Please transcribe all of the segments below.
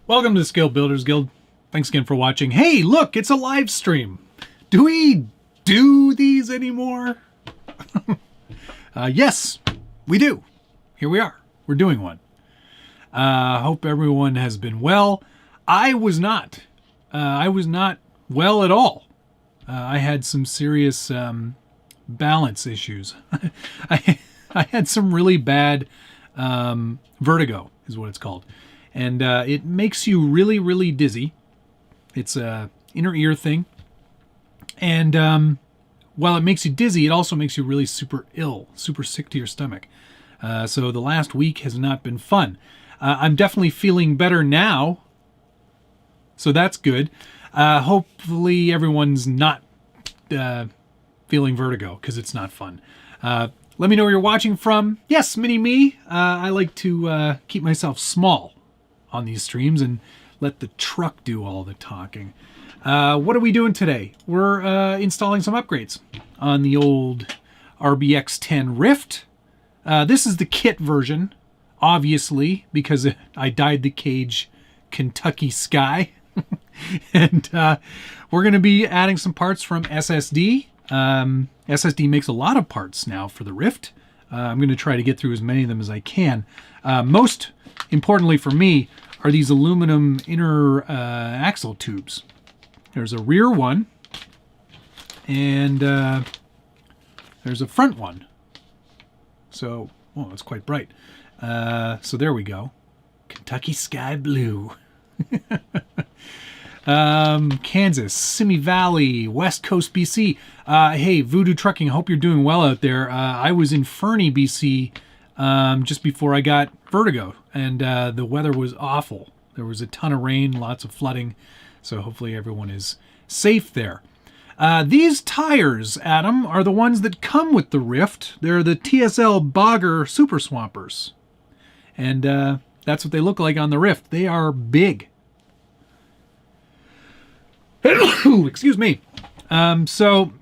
Welcome to the Scale Builders Guild. Thanks again for watching. Hey, look, it's a live stream. Do we do these anymore? Yes, we do. Here we are. We're doing one. Hope everyone has been well. I was not. I was not well at all. I had some serious balance issues. I had some really bad vertigo, is what it's called. And it makes you really, really dizzy. It's a inner ear thing. And while it makes you dizzy, it also makes you really super ill, super sick to your stomach. So the last week has not been fun. I'm definitely feeling better now. So that's good. Hopefully everyone's not feeling vertigo, because it's not fun. Let me know where you're watching from. Yes, mini-me. I like to keep myself small on these streams and let the truck do all the talking. What are we doing today? We're installing some upgrades on the old RBX10 Ryft. This is the kit version, obviously, because I dyed the cage Kentucky Sky. And we're going to be adding some parts from SSD. SSD makes a lot of parts now for the Ryft. I'm going to try to get through as many of them as I can. Most importantly for me are these aluminum inner axle tubes. There's a rear one, and there's a front one. So, oh, it's quite bright. So there we go. Kentucky Sky Blue. Kansas, Simi Valley, West Coast, BC. Hey, Voodoo Trucking, I hope you're doing well out there. I was in Fernie, BC, just before I got vertigo, and the weather was awful. There was a ton of rain, lots of flooding, so hopefully everyone is safe there. These tires, Adam, are the ones that come with the Ryft. They're the TSL Bogger Super Swampers, and that's what they look like on the Ryft. They are big. Excuse me. So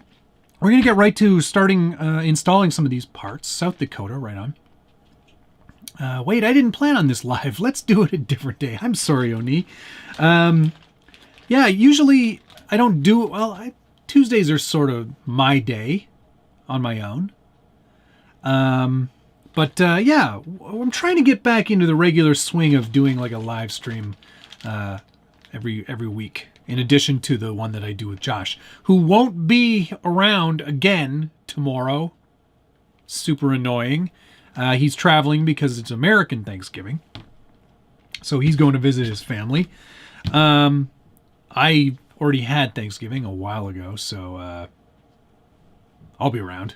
we're going to get right to starting installing some of these parts. South Dakota, right on. Wait, I didn't plan on this live. Let's do it a different day. I'm sorry, Oni. Yeah, usually I don't do... Well, Tuesdays are sort of my day on my own. But yeah, I'm trying to get back into the regular swing of doing like a live stream every week, in addition to the one that I do with Josh, who won't be around again tomorrow. Super annoying. He's traveling because it's American Thanksgiving. So he's going to visit his family. I already had Thanksgiving a while ago, so I'll be around.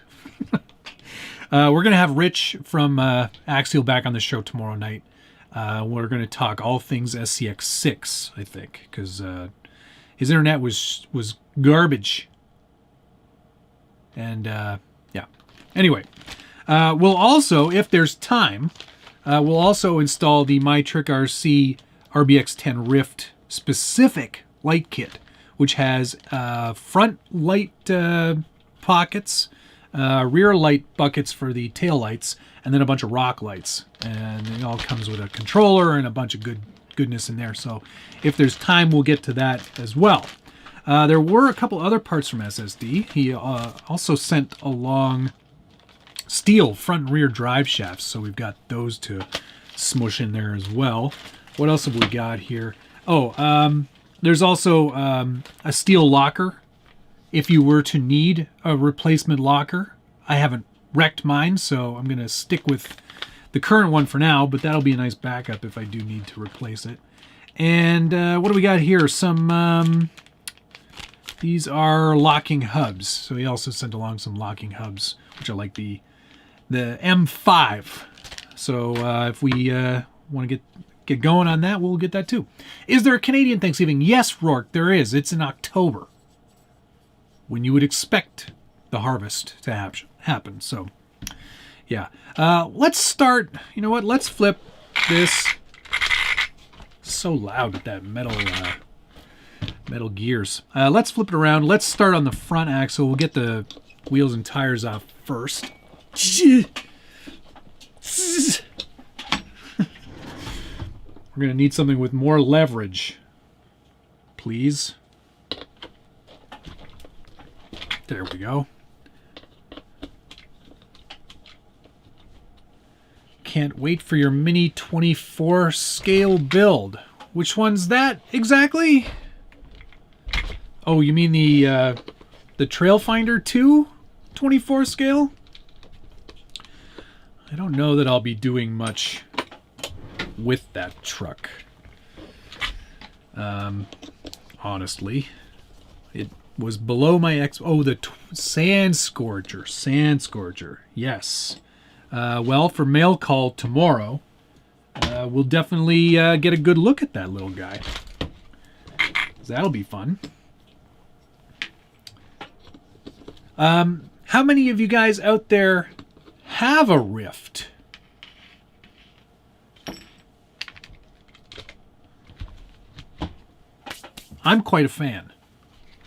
We're going to have Rich from Axial back on the show tomorrow night. We're going to talk all things SCX6, I think, because his internet was garbage. And yeah. Anyway, we'll also, if there's time, we'll also install the MyTrickRC RBX10 Ryft specific light kit, which has front light pockets, rear light buckets for the tail lights, and then a bunch of rock lights. And it all comes with a controller and a bunch of goodness in there. So if there's time, we'll get to that as well. There were a couple other parts from SSD. He also sent along steel front and rear drive shafts, so we've got those to smush in there as well. What else have we got here? Oh, there's also a steel locker if you were to need a replacement locker. I haven't wrecked mine, so I'm going to stick with the current one for now, but that'll be a nice backup if I do need to replace it. And what do we got here? Some, these are locking hubs. So he also sent along some locking hubs, which are like the M5. So if we want to get going on that, we'll get that too. Is there a Canadian Thanksgiving? Yes, Rourke, there is. It's in October, when you would expect the harvest to happen. So, yeah. Let's start. You know what? Let's flip this. So loud with that metal gears. Let's flip it around. Let's start on the front axle. We'll get the wheels and tires off first. We're going to need something with more leverage. Please. There we go. Can't wait for your mini 24 scale build. Which one's that exactly? Oh, you mean the Trailfinder 2 24 scale? I don't know that I'll be doing much with that truck. Honestly, it was below my oh, the Sand Scourger. Yes. Well, for mail call tomorrow, we'll definitely get a good look at that little guy. That'll be fun. How many of you guys out there have a Ryft? I'm quite a fan.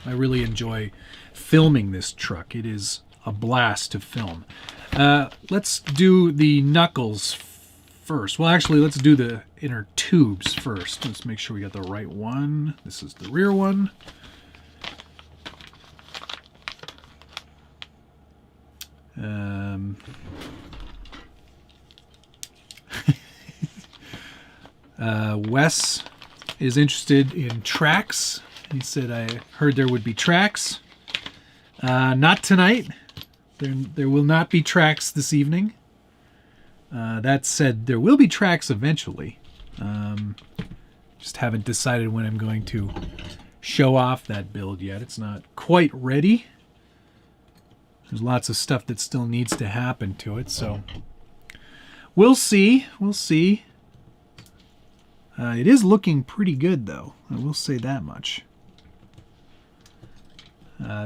I really enjoy filming this truck. It is a blast to film. Let's do the knuckles first. Well, actually, let's do the inner tubes first. Let's make sure we got the right one. This is the rear one. Wes is interested in tracks. He said, I heard there would be tracks. Not tonight. There will not be tracks this evening. That said, there will be tracks eventually. Just haven't decided when I'm going to show off that build yet. It's not quite ready. There's lots of stuff that still needs to happen to it, so we'll see. We'll see. It is looking pretty good, though. I will say that much.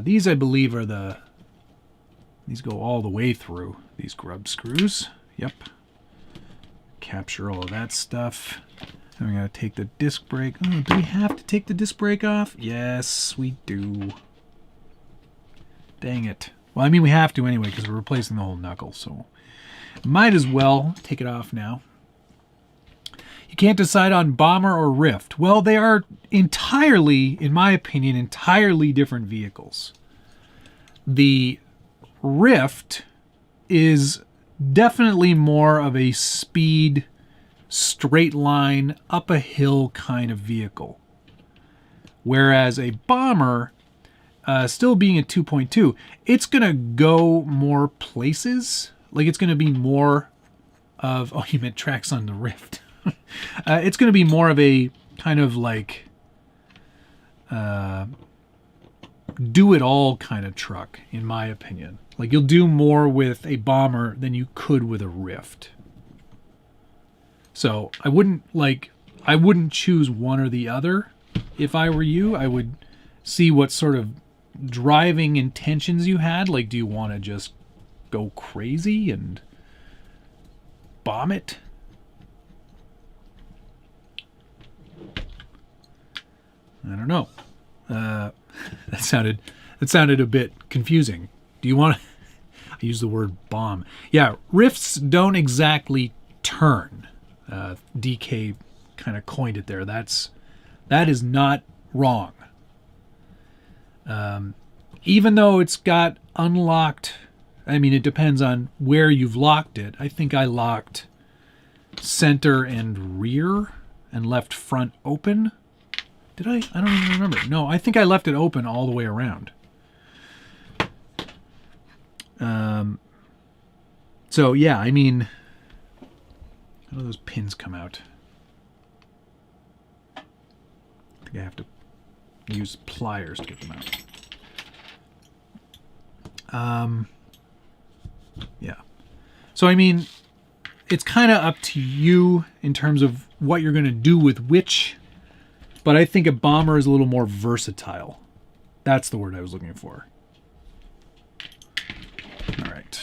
These, I believe, are the... These go all the way through, these grub screws. Yep. Capture all of that stuff. And we gotta take the disc brake. Oh, do we have to take the disc brake off? Yes, we do. Dang it. Well, I mean, we have to anyway, because we're replacing the whole knuckle, so might as well take it off now. You can't decide on Bomber or Ryft. Well, they are entirely, in my opinion, entirely different vehicles. The Ryft is definitely more of a speed, straight line, up a hill kind of vehicle. Whereas a Bomber, still being a 2.2, it's going to go more places. Like, it's going to be more of... Oh, you meant tracks on the Ryft. It's going to be more of a kind of like do-it-all kind of truck, in my opinion. Like, you'll do more with a Bomber than you could with a Ryft. So I wouldn't choose one or the other. If I were you, I would see what sort of driving intentions you had. Like, do you want to just go crazy and bomb it? I don't know. That sounded a bit confusing. Do you want to... I use the word bomb. Yeah, Ryfts don't exactly turn. DK kind of coined it there. That is not wrong. Even though it's got unlocked... I mean, it depends on where you've locked it. I think I locked center and rear and left front open. Did I? I don't even remember. No, I think I left it open all the way around. So, yeah, I mean... How do those pins come out? I think I have to use pliers to get them out. Yeah. So, I mean, it's kind of up to you in terms of what you're going to do with which... But I think a Bomber is a little more versatile. That's the word I was looking for. All right.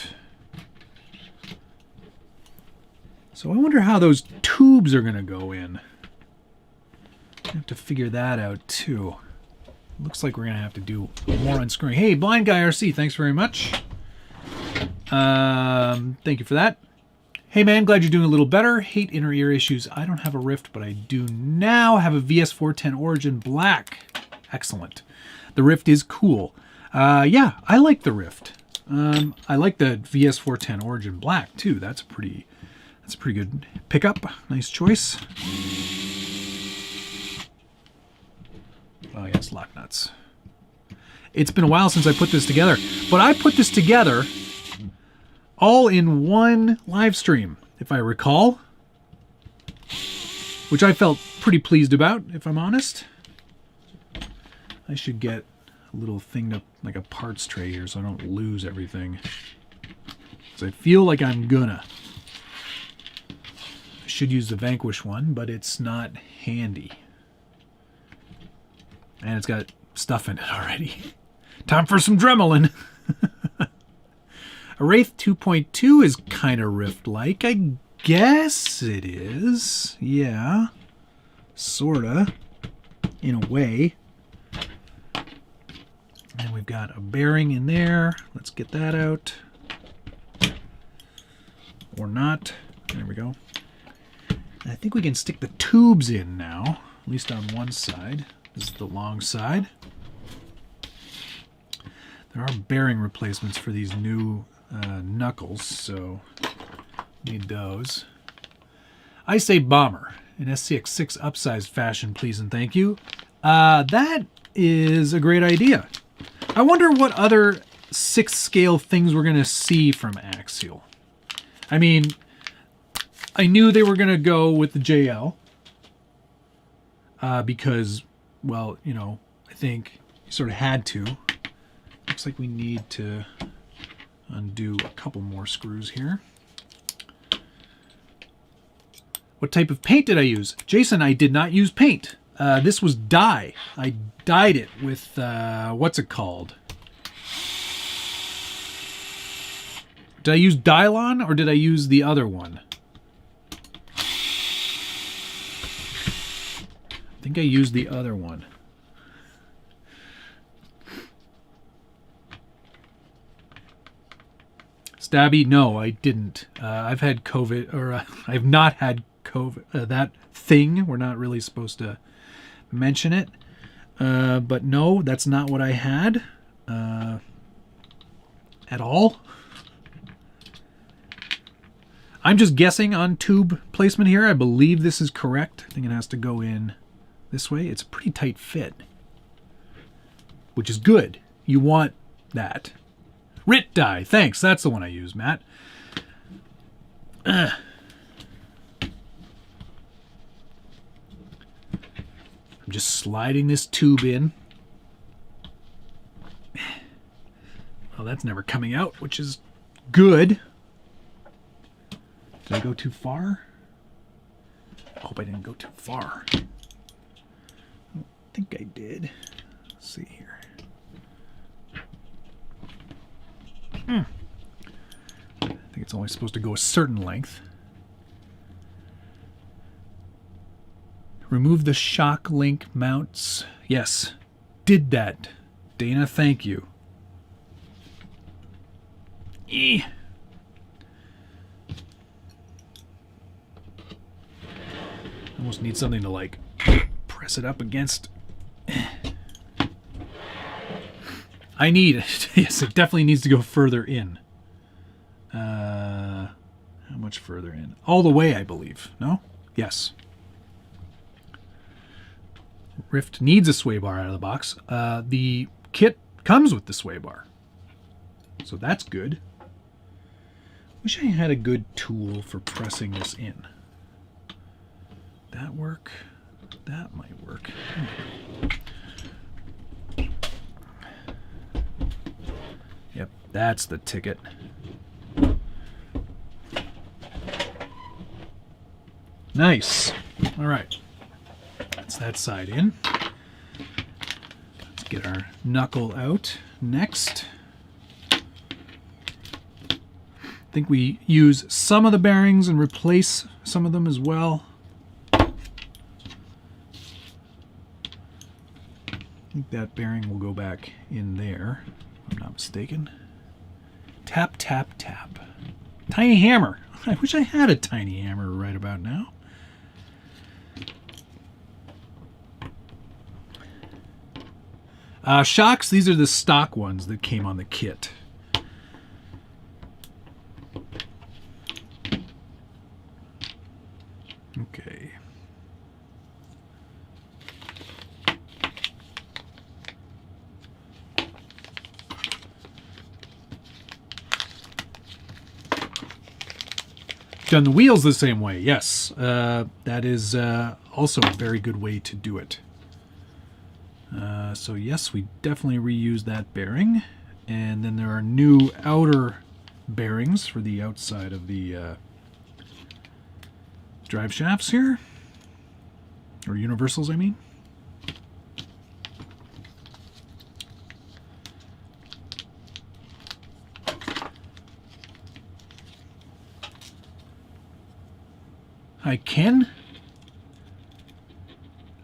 So I wonder how those tubes are going to go in. I have to figure that out too. Looks like we're going to have to do more unscrewing. Hey, Blind Guy RC, thanks very much. Thank you for that. Hey man, glad you're doing a little better. Hate inner ear issues. I don't have a Ryft, but I do now have a VS410 Origin Black. Excellent. The Ryft is cool. Yeah, I like the Ryft. I like the VS410 Origin Black too. That's a pretty good pickup. Nice choice. Oh yes, lock nuts. It's been a while since I put this together, but I put this together all in one live stream, if I recall, which I felt pretty pleased about, if I'm honest. I should get a little thing to, like a parts tray here so I don't lose everything. Because I feel like I'm gonna. I should use the Vanquish one, but it's not handy. And it's got stuff in it already. Time for some Dremel. A Wraith 2.2 is kind of Ryft-like. I guess it is. Yeah. Sorta. In a way. And we've got a bearing in there. Let's get that out. Or not. There we go. I think we can stick the tubes in now. At least on one side. This is the long side. There are bearing replacements for these new knuckles, so need those. I say bomber in SCX6 upsized fashion, please and thank you. That is a great idea. I wonder what other 6th scale things we're going to see from Axial. I mean, I knew they were going to go with the JL because, well, you know, I think you sort of had to. Looks like we need to undo a couple more screws here. What type of paint did I use? Jason, I did not use paint. This was dye. I dyed it with, what's it called? Did I use Dylon or did I use the other one? I think I used the other one. Stabby, no, I didn't. I've had COVID, or I've not had COVID. That thing, we're not really supposed to mention it. But no, that's not what I had at all. I'm just guessing on tube placement here. I believe this is correct. I think it has to go in this way. It's a pretty tight fit, which is good. You want that. Rit dye, thanks. That's the one I use, Matt. I'm just sliding this tube in. Well, that's never coming out, which is good. Did I go too far? I hope I didn't go too far. I don't think I did. Let's see here. I think it's only supposed to go a certain length. Remove the shock link mounts. Yes, did that. Dana, thank you. Almost need something to like press it up against. I need it. Yes, it definitely needs to go further in. How much further in? All the way, I believe. No? Yes. Ryft needs a sway bar out of the box. The kit comes with the sway bar. So that's good. Wish I had a good tool for pressing this in. That work? That might work. Yep, that's the ticket. Nice. All right. That's that side in. Let's get our knuckle out next. I think we use some of the bearings and replace some of them as well. I think that bearing will go back in there, if I'm not mistaken. Tap, tap, tap. Tiny hammer. I wish I had a tiny hammer right about now. Shocks, these are the stock ones that came on the kit. Okay. Done the wheels the same way, yes. That is also a very good way to do it. So yes, we definitely reused that bearing. And then there are new outer bearings for the outside of the drive shafts here. Or universals, I mean. Hi, Ken?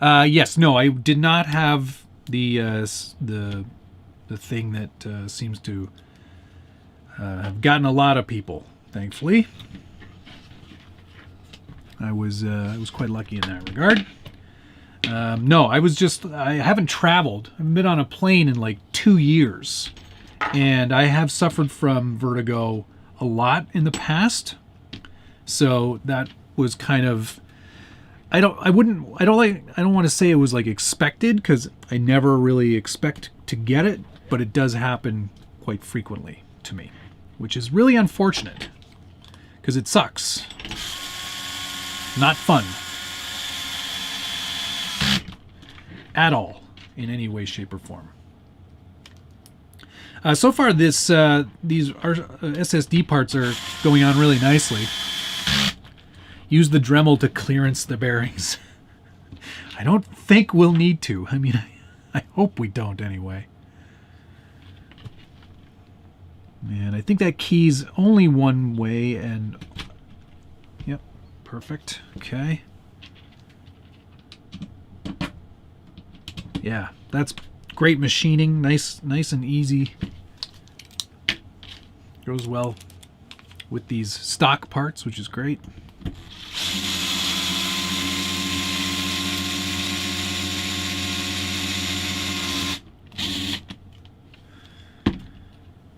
Yes, no, I did not have the thing that seems to have gotten a lot of people, thankfully. I was quite lucky in that regard. No, I haven't traveled. I haven't been on a plane in like 2 years. And I have suffered from vertigo a lot in the past. So that was kind of, I don't want to say it was like expected, because I never really expect to get it, but it does happen quite frequently to me, which is really unfortunate because it sucks. Not fun at all in any way, shape, or form. So far, these SSD parts are going on really nicely. Use the Dremel to clearance the bearings. I don't think we'll need to. I mean, I hope we don't anyway. And I think that key's only one way, and yep, perfect. Okay. Yeah, that's great machining. Nice and easy. Goes well with these stock parts, which is great.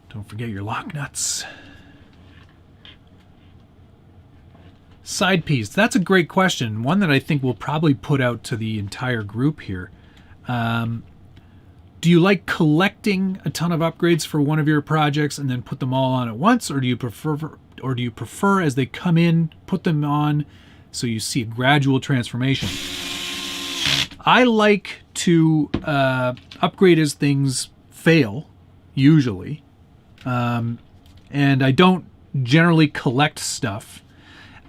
Don't forget your lock nuts. Side piece. That's a great question. One that I think we'll probably put out to the entire group here. Do you like collecting a ton of upgrades for one of your projects and then put them all on at once, or do you prefer as they come in, put them on so you see a gradual transformation? I like to upgrade as things fail, usually. And I don't generally collect stuff.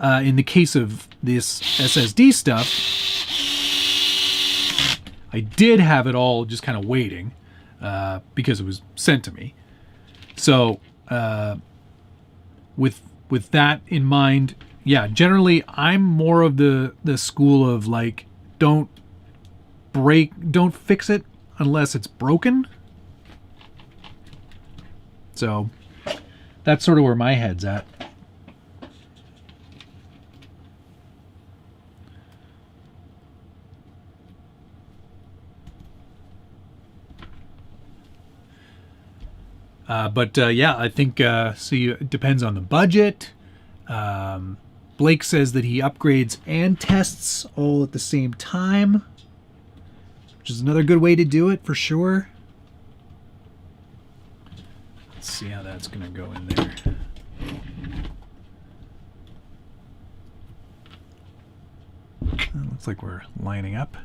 In the case of this SSD stuff, I did have it all just kind of waiting because it was sent to me. So with that in mind, yeah, generally I'm more of the school of like, don't fix it unless it's broken. So that's sort of where my head's at. But yeah, I think, see, it depends on the budget. Blake says that he upgrades and tests all at the same time, which is another good way to do it for sure. Let's see how that's going to go in there. Looks like we're lining up.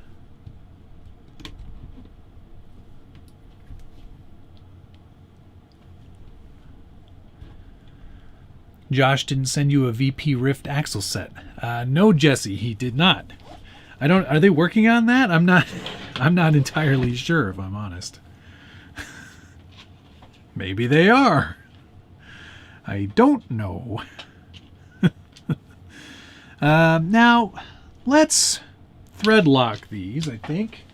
Josh didn't send you a VP Ryft axle set. No, Jesse, he did not. Are they working on that? I'm not entirely sure, if I'm honest. Maybe they are. I don't know. Now, let's thread lock these, I think,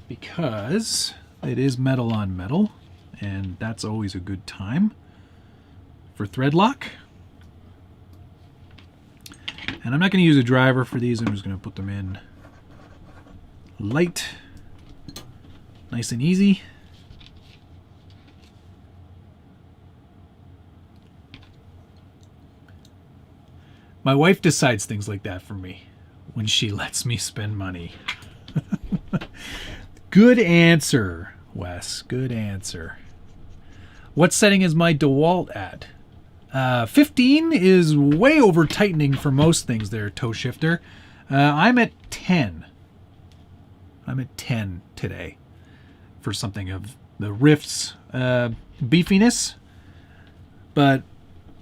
because it is metal on metal, and that's always a good time for thread lock. And I'm not going to use a driver for these. I'm just going to put them in light, nice and easy. My wife decides things like that for me when she lets me spend money. Good answer, Wes. Good answer. What setting is my Dewalt at? 15 is way over tightening for most things there, Toe Shifter. I'm at 10. I'm at 10 today for something of the Ryft's beefiness. But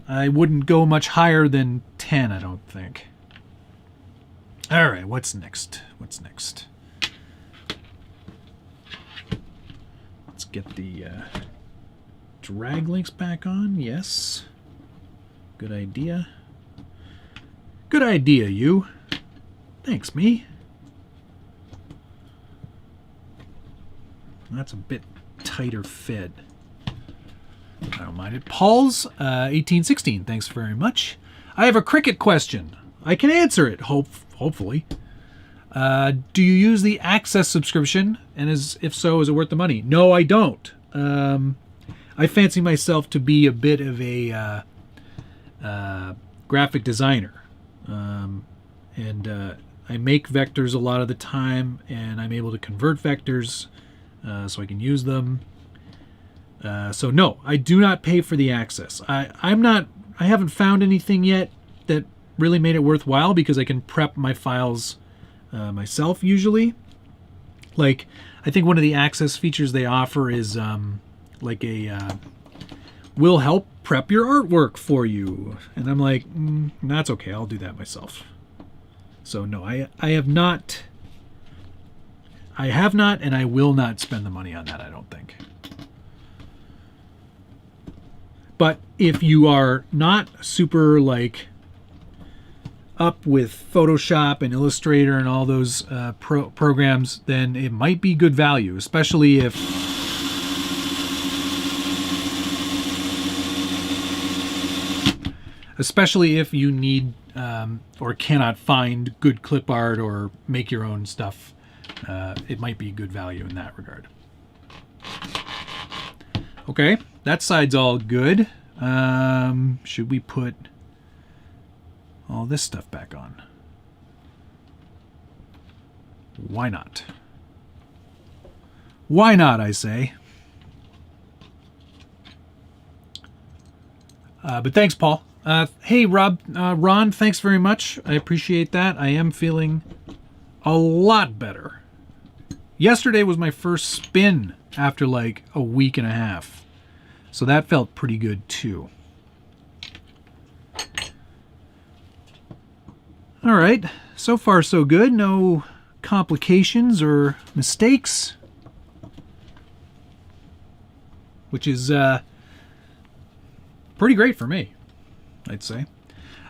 I wouldn't go much higher than 10, I don't think. All right, what's next? What's next? Let's get the drag links back on. Yes. Good idea. Good idea, you. Thanks, me. That's a bit tighter fit. I don't mind it. Paul's 1816. Thanks very much. I have a cricket question. I can answer it, hopefully. Do you use the Access subscription? And if so, is it worth the money? No, I don't. I fancy myself to be a bit of a graphic designer. And I make vectors a lot of the time, and I'm able to convert vectors so I can use them. So no, I do not pay for the Access. I haven't found anything yet that really made it worthwhile because I can prep my files myself usually. Like, I think one of the Access features they offer is like a will help prep your artwork for you. And I'm like, that's okay, I'll do that myself. So no, I have not, and I will not spend the money on that, I don't think. But if you are not super like up with Photoshop and Illustrator and all those programs, then it might be good value, especially if you need or cannot find good clip art or make your own stuff. It might be good value in that regard. Okay, that side's all good. Should we put all this stuff back on? Why not? Why not, I say. But thanks, Paul. Hey, Ron, thanks very much. I appreciate that. I am feeling a lot better. Yesterday was my first spin after like a week and a half. So that felt pretty good too. All right, so far so good. No complications or mistakes, which is pretty great for me, I'd say.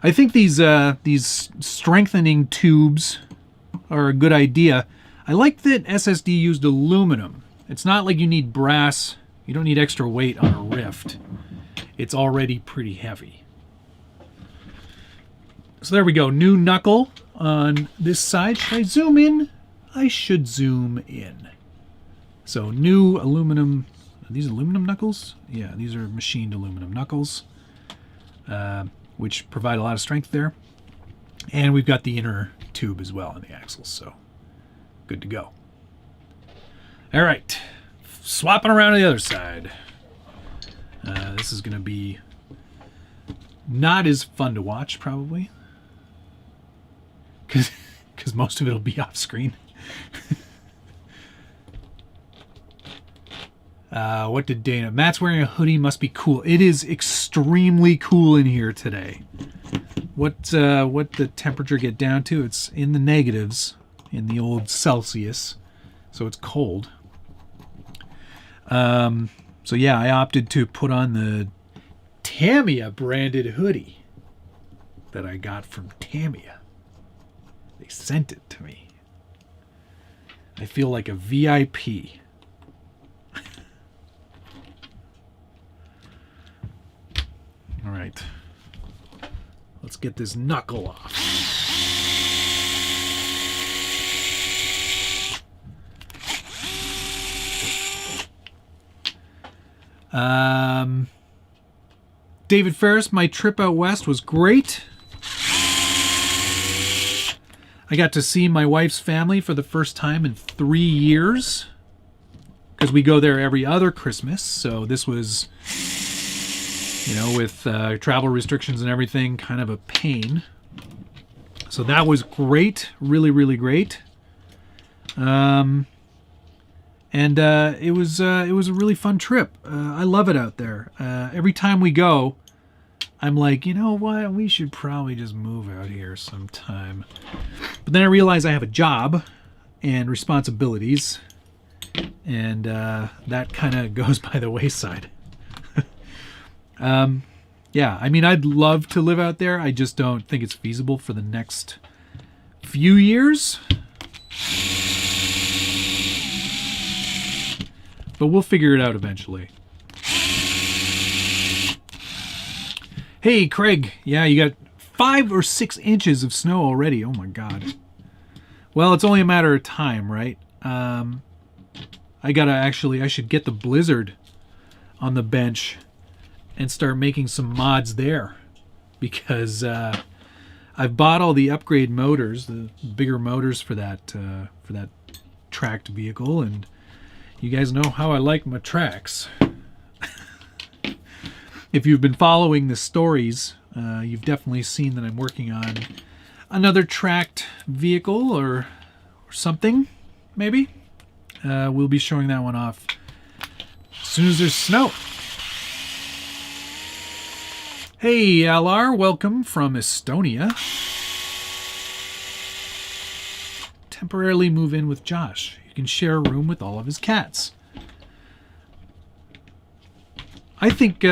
I think these strengthening tubes are a good idea. I like that SSD used aluminum. It's not like you need brass. You don't need extra weight on a Ryft. It's already pretty heavy. So there we go. New knuckle on this side. Should I zoom in? I should zoom in. So new aluminum. Are these aluminum knuckles? Yeah, these are machined aluminum knuckles, which provide a lot of strength there. And we've got the inner tube as well on the axles, so good to go. All right. Swapping around to the other side. This is going to be not as fun to watch, probably. Because most of it will be off screen. What did Dana? Matt's wearing a hoodie, must be cool. It is extremely cool in here today. What the temperature get down to? It's in the negatives in the old Celsius. So it's cold. So yeah, I opted to put on the Tamiya branded hoodie that I got from Tamiya. They sent it to me. I feel like a VIP. All right. Let's get this knuckle off. David Ferris, my trip out west was great. I got to see my wife's family for the first time in 3 years, because we go there every other Christmas. So this was, you know, with travel restrictions and everything, kind of a pain. So that was great, really, really great. And it was a really fun trip. I love it out there. Every time we go, I'm like, you know what? We should probably just move out here sometime. But then I realize I have a job and responsibilities, and that kind of goes by the wayside. Yeah, I mean, I'd love to live out there. I just don't think it's feasible for the next few years. But we'll figure it out eventually. Hey, Craig. Yeah, you got 5 or 6 inches of snow already. Oh, my God. Well, it's only a matter of time, right? I should get the Blizzard on the bench and start making some mods there, because I've bought all the upgrade motors, the bigger motors for that tracked vehicle, and you guys know how I like my tracks. If you've been following the stories, you've definitely seen that I'm working on another tracked vehicle or something, maybe. We'll be showing that one off as soon as there's snow. Hey, LR, welcome from Estonia. Temporarily move in with Josh. You can share a room with all of his cats. I think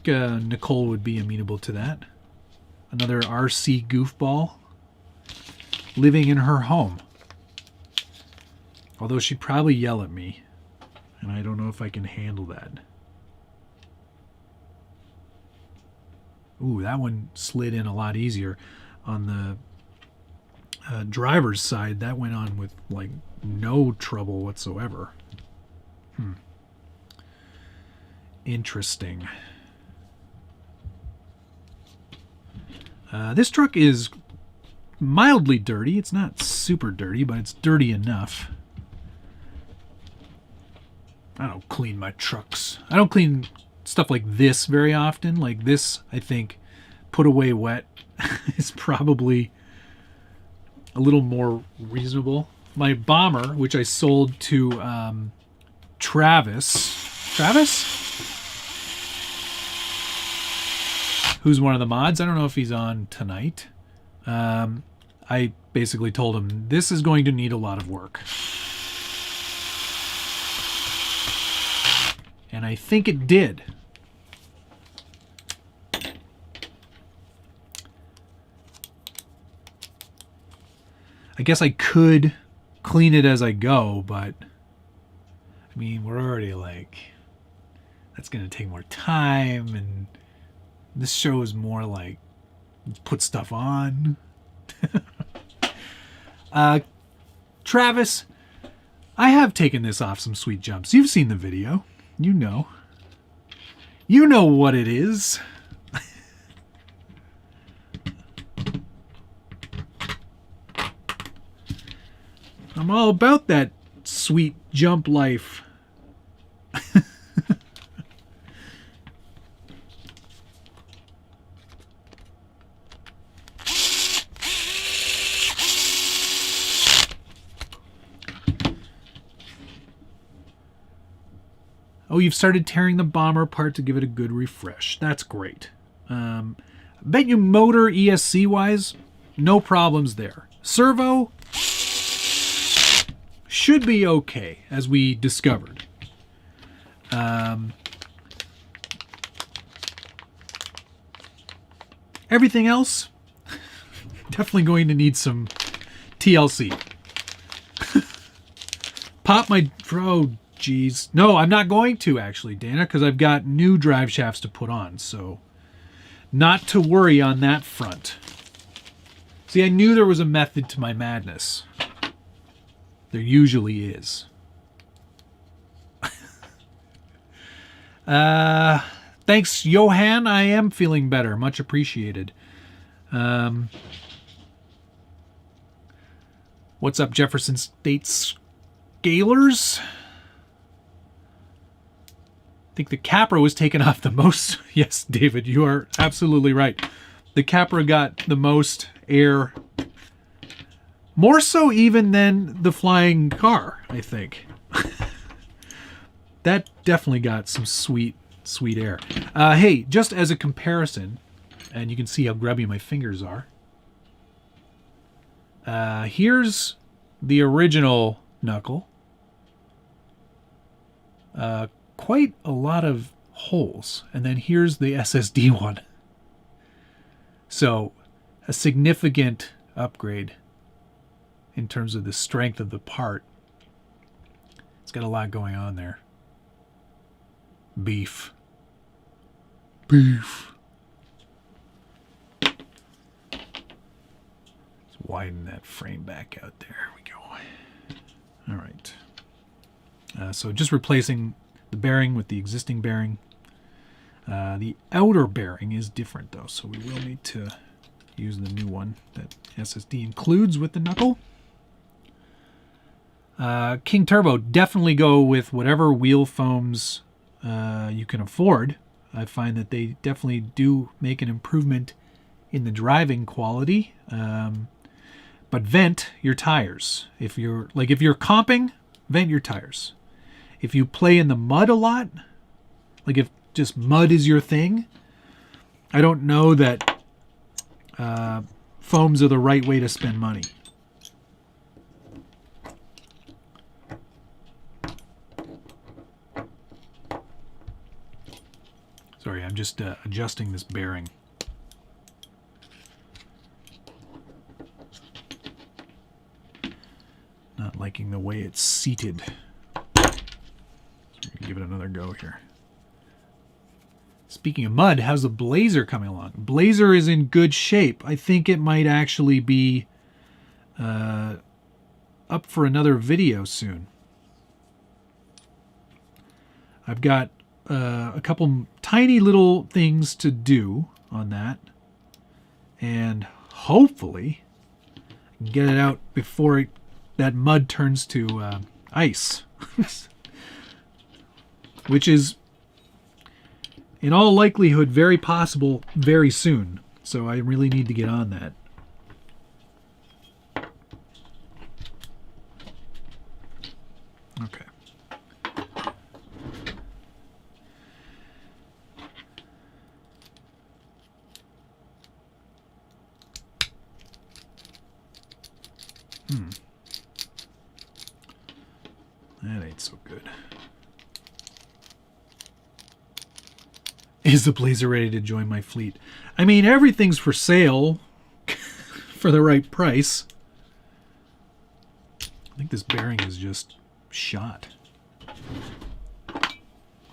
Nicole would be amenable to that. Another RC goofball living in her home. Although she'd probably yell at me, and I don't know if I can handle that. Ooh, that one slid in a lot easier. On the driver's side, that went on with like no trouble whatsoever. Interesting. This truck is mildly dirty. It's not super dirty, but it's dirty enough. I don't clean my trucks. I don't clean stuff like this very often. Like this, I think, put away wet is probably a little more reasonable. My Bomber, which I sold to Travis, who's one of the mods. I don't know if he's on tonight. I basically told him this is going to need a lot of work. And I think it did. I guess I could clean it as I go, but I mean, we're already like, that's going to take more time, and this show is more like put stuff on. Travis, I have taken this off some sweet jumps. You've seen the video. You know. You know what it is. I'm all about that sweet jump life. Oh, you've started tearing the Bomber apart to give it a good refresh. That's great. I bet you motor ESC-wise, no problems there. Servo should be okay, as we discovered. Everything else, definitely going to need some TLC. Pop my... Oh, geez. No, I'm not going to, actually, Dana, because I've got new drive shafts to put on, so not to worry on that front. See, I knew there was a method to my madness. There usually is. Thanks, Johan. I am feeling better. Much appreciated. What's up, Jefferson State Scalers? I think the Capra was taken off the most. Yes, David, you are absolutely right. The Capra got the most air. More so even than the flying car, I think. That definitely got some sweet air. Hey, just as a comparison, and you can see how grubby my fingers are. Here's the original knuckle. Quite a lot of holes. And then here's the SSD one. So, a significant upgrade in terms of the strength of the part. It's got a lot going on there. Beef. Let's widen that frame back out. There we go. All right. So just replacing the bearing with the existing bearing. The outer bearing is different though, so we will need to use the new one that SSD includes with the knuckle. King Turbo, definitely go with whatever wheel foams you can afford. I find that they definitely do make an improvement in the driving quality. But vent your tires. If you're comping, vent your tires. If you play in the mud a lot, like if just mud is your thing, I don't know that foams are the right way to spend money. Sorry, I'm just adjusting this bearing. Not liking the way it's seated. So give it another go here. Speaking of mud, how's the Blazer coming along? Blazer is in good shape. I think it might actually be up for another video soon. I've got a couple tiny little things to do on that, and hopefully get it out before that mud turns to ice, which is in all likelihood very possible very soon. So I really need to get on that. Okay. That ain't so good. Is the Blazer ready to join my fleet? I mean, everything's for sale for the right price. I think this bearing is just shot.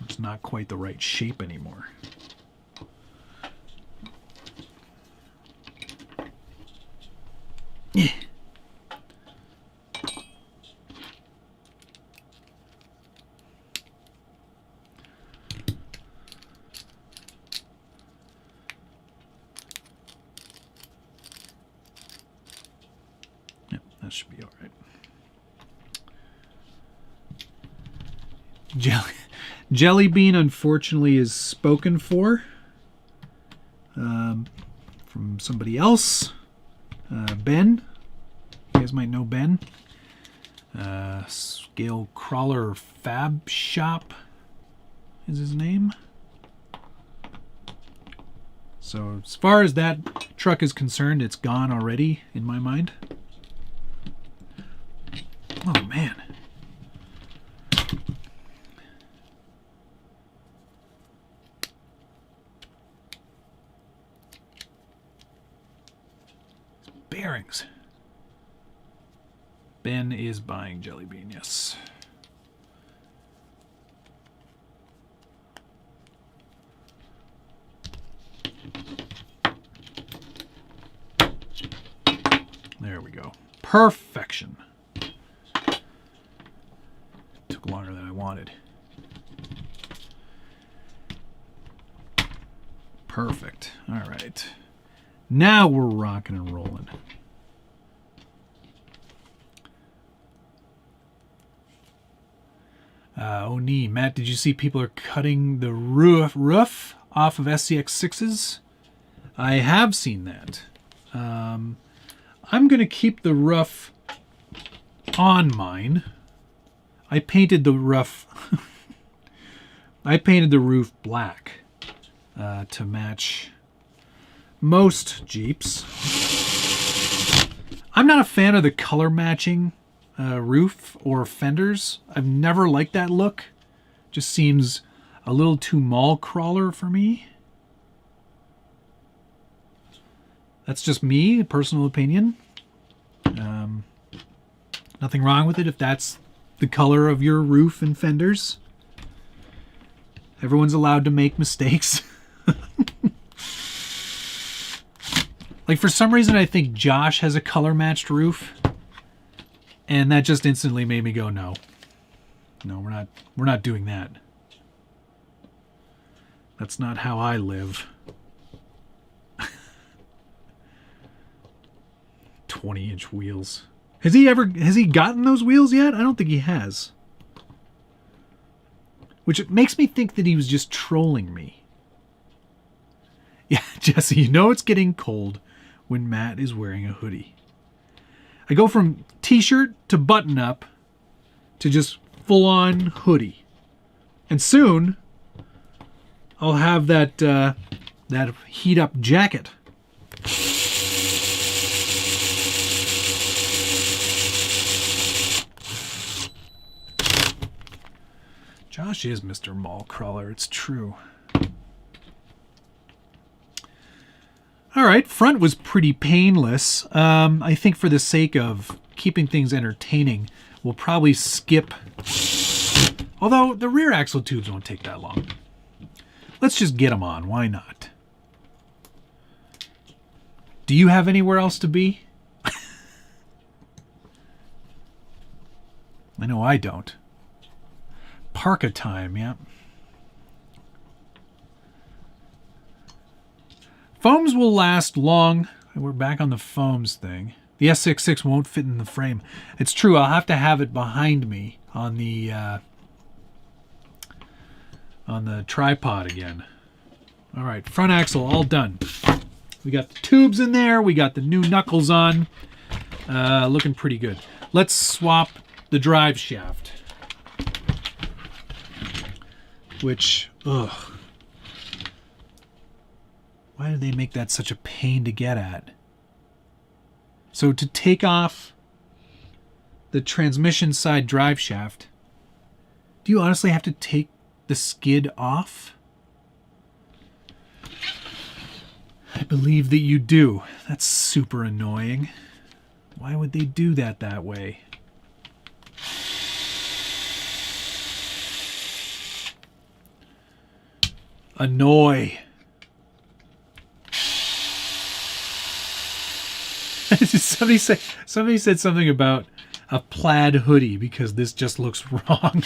It's not quite the right shape anymore. Yeah. That should be all right. Jelly Bean, unfortunately, is spoken for from somebody else. Ben. You guys might know Ben. Scale Crawler Fab Shop is his name. So as far as that truck is concerned, it's gone already in my mind. Oh, man. Bearings. Ben is buying Jelly Bean, yes. There we go. Perfection. Took longer than I wanted. Perfect. All right. Now we're rocking and rolling. Oh, nee. Matt, did you see people are cutting the roof off of SCX6s? I have seen that. I'm going to keep the roof on mine. I painted the roof. I painted the roof black to match most Jeeps. I'm not a fan of the color matching roof or fenders. I've never liked that look. Just seems a little too mall crawler for me. That's just me, personal opinion. Nothing wrong with it if that's the color of your roof and fenders. Everyone's allowed to make mistakes. Like, for some reason, I think Josh has a color-matched roof. And that just instantly made me go, no. No, we're not doing that. That's not how I live. 20-inch wheels. Has he gotten those wheels yet? I don't think he has. Which makes me think that he was just trolling me. Yeah, Jesse, you know it's getting cold when Matt is wearing a hoodie. I go from t-shirt to button-up to just full-on hoodie. And soon, I'll have that heat-up jacket. Josh is Mr. Mall Crawler, it's true. All right, front was pretty painless. I think for the sake of keeping things entertaining, we'll probably skip. Although the rear axle tubes won't take that long. Let's just get them on, why not? Do you have anywhere else to be? I know I don't. Parka time, yeah. Foams will last long. We're back on the foams thing. The S66 won't fit in the frame. It's true, I'll have to have it behind me on the tripod again. All right, front axle all done. We got the tubes in there. We got the new knuckles on. Looking pretty good. Let's swap the drive shaft. Which, ugh. Why did they make that such a pain to get at? So to take off the transmission side drive shaft, do you honestly have to take the skid off? I believe that you do. That's super annoying. Why would they do that way? Annoy. Somebody said something about a plaid hoodie because this just looks wrong.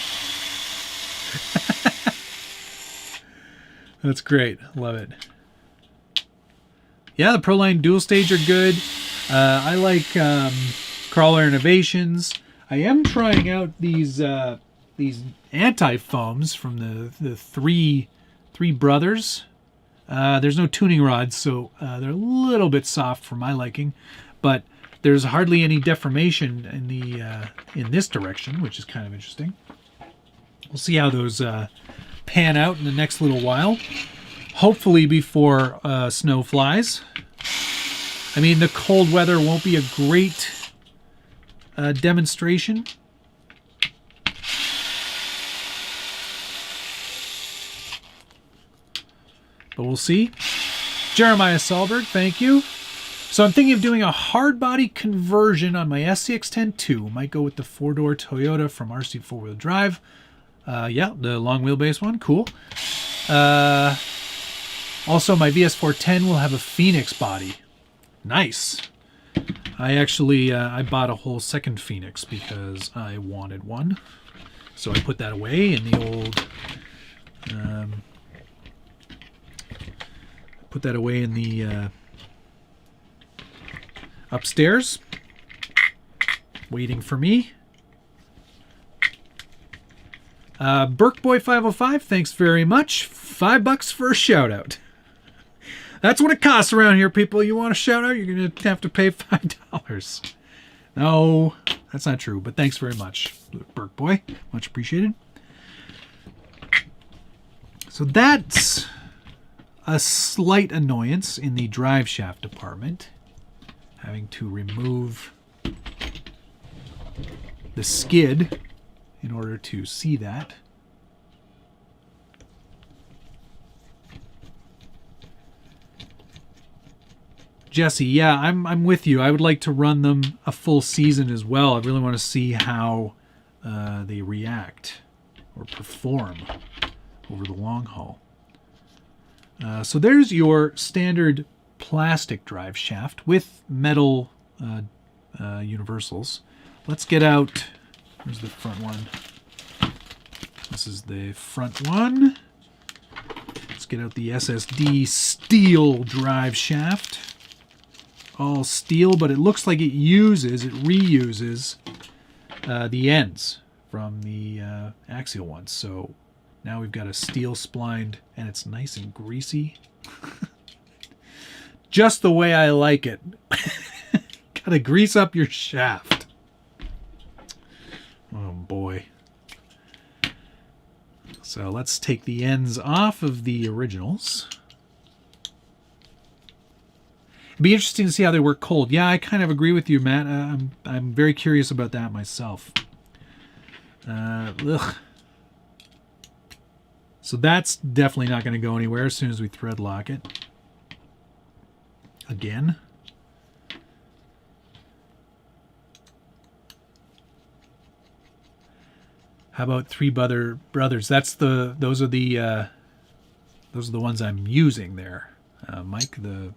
That's great. Love it. Yeah, the Proline dual stage are good. I like Crawler Innovations. I am trying out these anti-foams from the three brothers. There's no tuning rods, so they're a little bit soft for my liking, but there's hardly any deformation in this direction, which is kind of interesting. We'll see how those pan out in the next little while. Hopefully before snow flies. I mean, the cold weather won't be a great demonstration. But we'll see. Jeremiah Solberg, thank you. So I'm thinking of doing a hard body conversion on my SCX-10-2. Might go with the 4-door Toyota from RC 4-wheel drive. Yeah, the long wheelbase one. Cool. Also, my VS410 will have a Phoenix body. Nice. I actually I bought a whole second Phoenix because I wanted one. So I put that away in the old put that away in the upstairs, waiting for me. Burkboy505, thanks very much. $5 for a shout out. That's what it costs around here, people. You want a shout out, you're going to have to pay $5. No, that's not true, but thanks very much, Burkboy. Much appreciated. So that's a slight annoyance in the drive shaft department, having to remove the skid in order to see that. Jesse, yeah, I'm with you. I would like to run them a full season as well. I really want to see how they react or perform over the long haul. So there's your standard plastic drive shaft with metal universals. Let's get out. Where's the front one? This is the front one. Let's get out the SSD steel drive shaft. All steel, but it looks like it reuses the ends from the axial ones. So now we've got a steel splined, and it's nice and greasy. Just the way I like it. Gotta grease up your shaft. Oh boy. So let's take the ends off of the originals. It'd be interesting to see how they work cold. Yeah, I kind of agree with you, Matt. I'm very curious about that myself. So that's definitely not going to go anywhere as soon as we thread lock it. Again. How about Three Brothers? Those are the ones I'm using there, Mike. The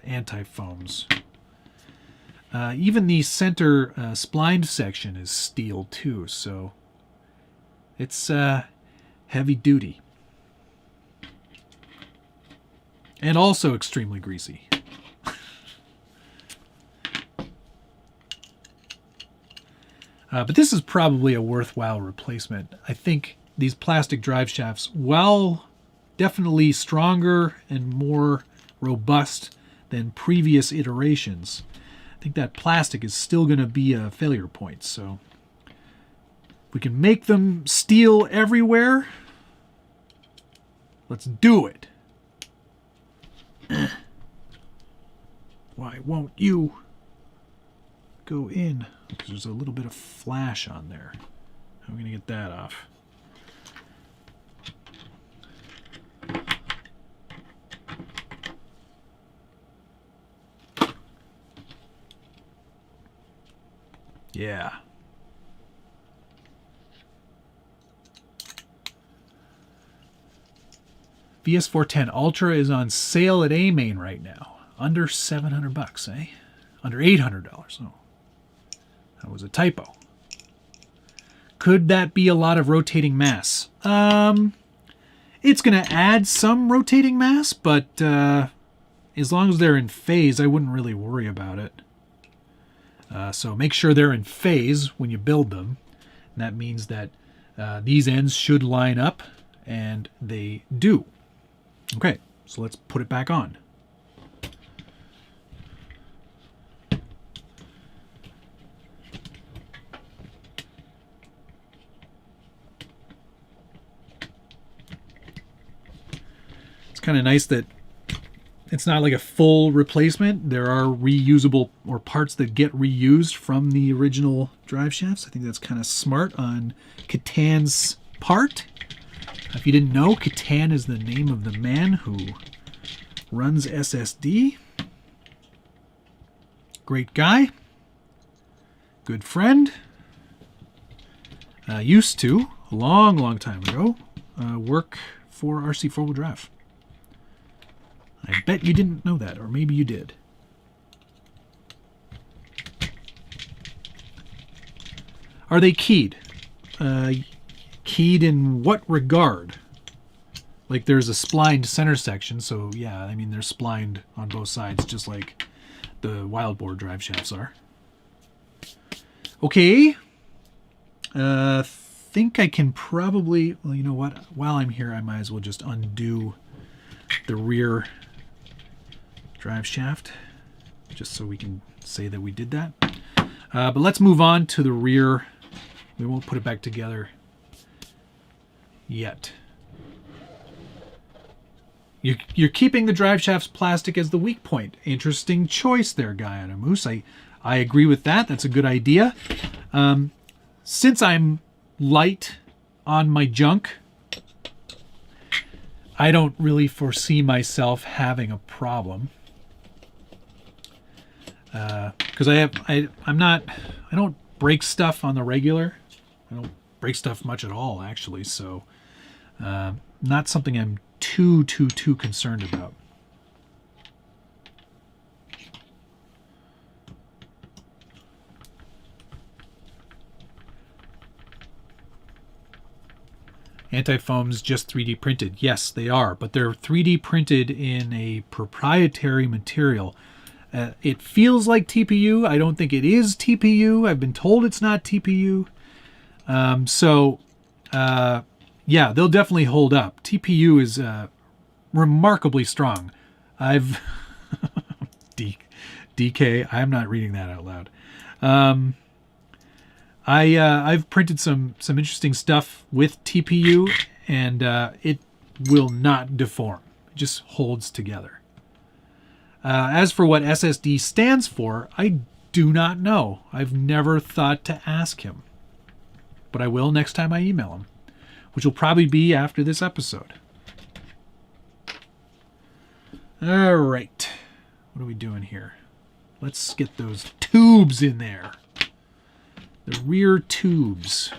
anti-foams. Even the center splined section is steel too, so it's heavy duty. And also extremely greasy. But this is probably a worthwhile replacement. I think these plastic drive shafts, while definitely stronger and more robust than previous iterations, I think that plastic is still going to be a failure point. So if we can make them steel everywhere, let's do it. Why won't you go in? Because there's a little bit of flash on there. How are we going to get that off? Yeah. VS410 Ultra is on sale at A-Main right now. Under $700, eh? Under $800. Oh, that was a typo. Could that be a lot of rotating mass? It's going to add some rotating mass, but as long as they're in phase, I wouldn't really worry about it. So make sure they're in phase when you build them. And that means that these ends should line up, and they do. Okay, so let's put it back on. It's kind of nice that it's not like a full replacement. There are reusable or parts that get reused from the original drive shafts. I think that's kind of smart on Catan's part. If you didn't know, Catan is the name of the man who runs SSD. Great guy. Good friend. Used to, a long, long time ago, work for RC 4-wheel drive. I bet you didn't know that, or maybe you did. Are they keyed? Keyed in what regard? Like there's a splined center section, so yeah, I mean they're splined on both sides, just like the wild boar drive shafts are. Okay. Think I can probably, well, you know what? While I'm here, I might as well just undo the rear drive shaft, just so we can say that we did that. But let's move on to the rear. We won't put it back together yet. You're keeping the drive shaft's plastic as the weak point. Interesting choice there, Guy on a Moose. I agree with that. That's a good idea. Since I'm light on my junk, I don't really foresee myself having a problem. Because I don't break stuff on the regular. I don't break stuff much at all, actually. So, not something I'm too concerned about. Anti-foam's just 3D printed. Yes, they are, but they're 3D printed in a proprietary material. It feels like TPU. I don't think it is TPU. I've been told it's not TPU. Yeah, they'll definitely hold up. TPU is remarkably strong. I've DK. I'm not reading that out loud. I've printed some interesting stuff with TPU, and it will not deform. It just holds together. As for what SSD stands for, I do not know. I've never thought to ask him, but I will next time I email him, which will probably be after this episode. All right, what are we doing here? Let's get those tubes in there. The rear tubes.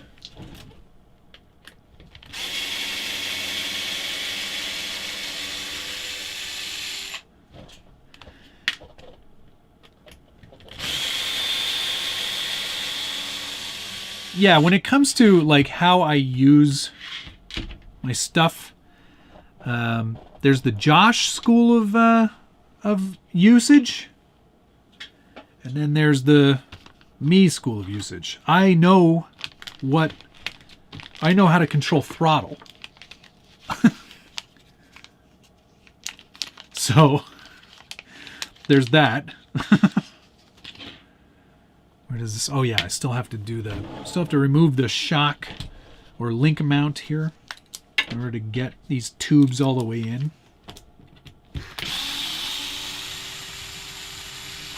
Yeah, when it comes to like how I use my stuff, there's the Josh school of usage, and then there's the me school of usage. I know how to control throttle. So there's that. Where does this? Oh yeah, I still have to remove the shock or link mount here in order to get these tubes all the way in.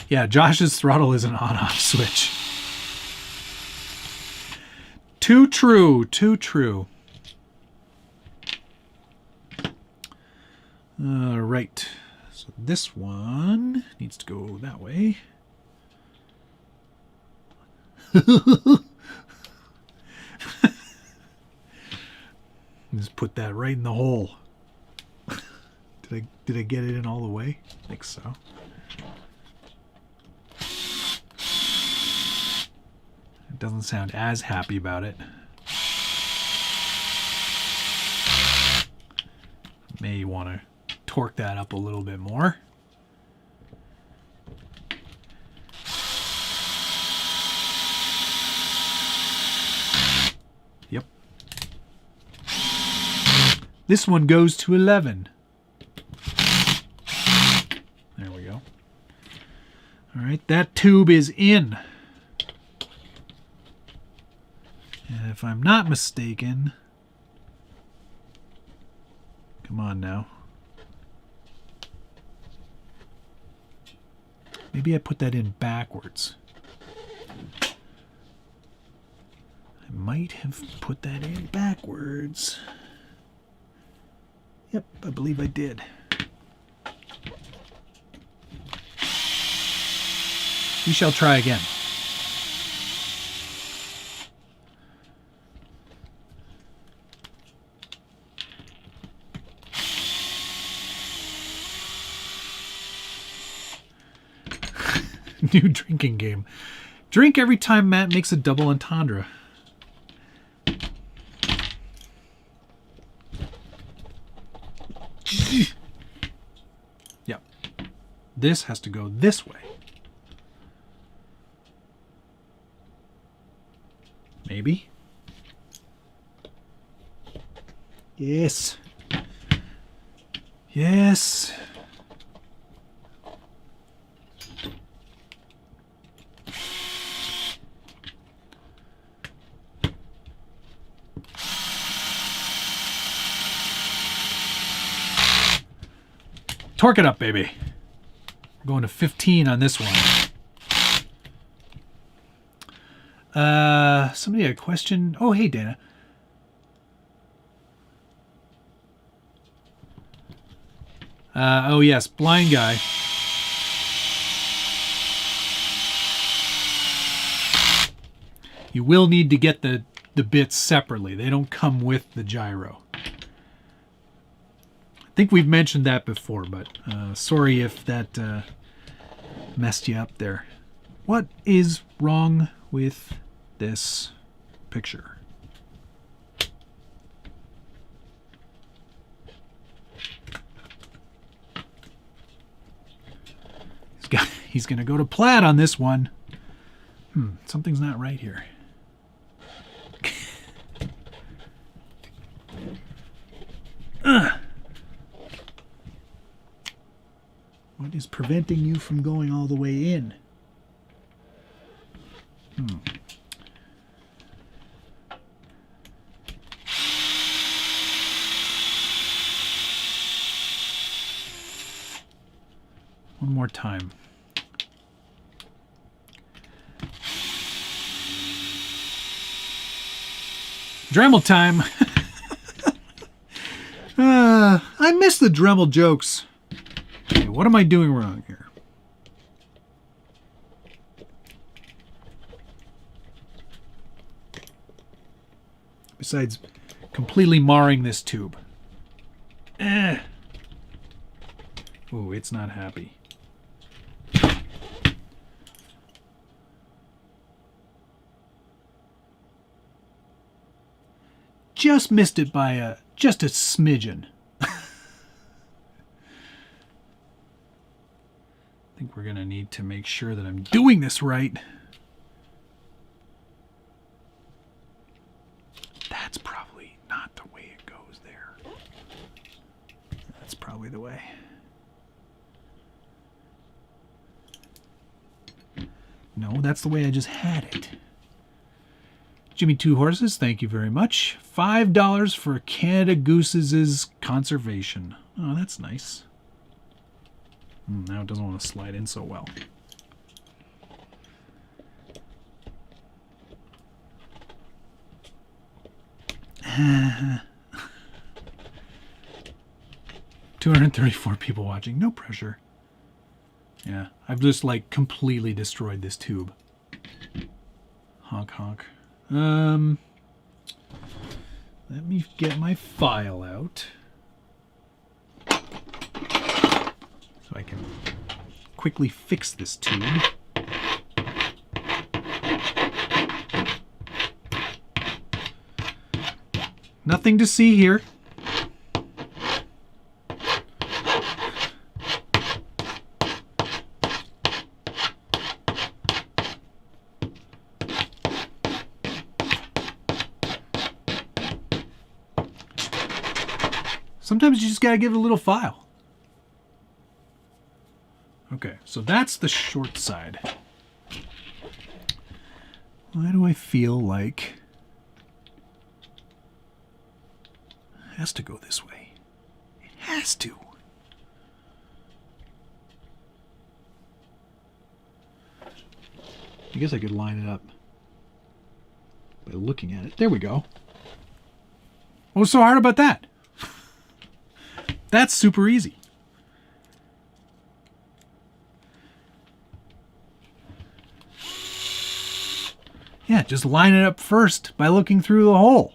Yeah, Josh's throttle is an on-off switch. Too true, too true. All right, so this one needs to go that way. Just put that right in the hole. Did I get it in all the way? I think so. It doesn't sound as happy about it. May want to torque that up a little bit more. Yep. This one goes to 11. There we go. All right, that tube is in. And if I'm not mistaken, come on now. Maybe I put that in backwards. I might have put that in backwards. Yep, I believe I did. We shall try again. New drinking game. Drink every time Matt makes a double entendre. this has to go this way. Maybe. Yes. Yes. Torque it up, baby. We're going to 15 on this one. Somebody had a question. Oh, hey, Dana. Oh, yes, blind guy. You will need to get the bits separately. They don't come with the gyro. I think we've mentioned that before, but sorry if that messed you up there. What is wrong with this picture? He's going to go to plaid on this one. Something's not right here. What is preventing you from going all the way in? One more time. Dremel time. I miss the Dremel jokes. Okay, what am I doing wrong here? Besides completely marring this tube. Ooh, it's not happy. Just missed it by just a smidgen. I think we're going to need to make sure that I'm doing this right. That's probably not the way it goes there. That's probably the way. No, that's the way I just had it. Jimmy Two Horses, thank you very much. $5 for Canada Goose's conservation. Oh, that's nice. Now it doesn't want to slide in so well. $234 people watching. No pressure. Yeah, I've just like completely destroyed this tube. Honk honk. Let me get my file out so I can quickly fix this tube. Nothing to see here. Sometimes you just gotta give it a little file. Okay, so that's the short side. Why do I feel like it has to go this way? It has to. I guess I could line it up by looking at it. There we go. What was so hard about that? That's super easy. Yeah, just line it up first by looking through the hole.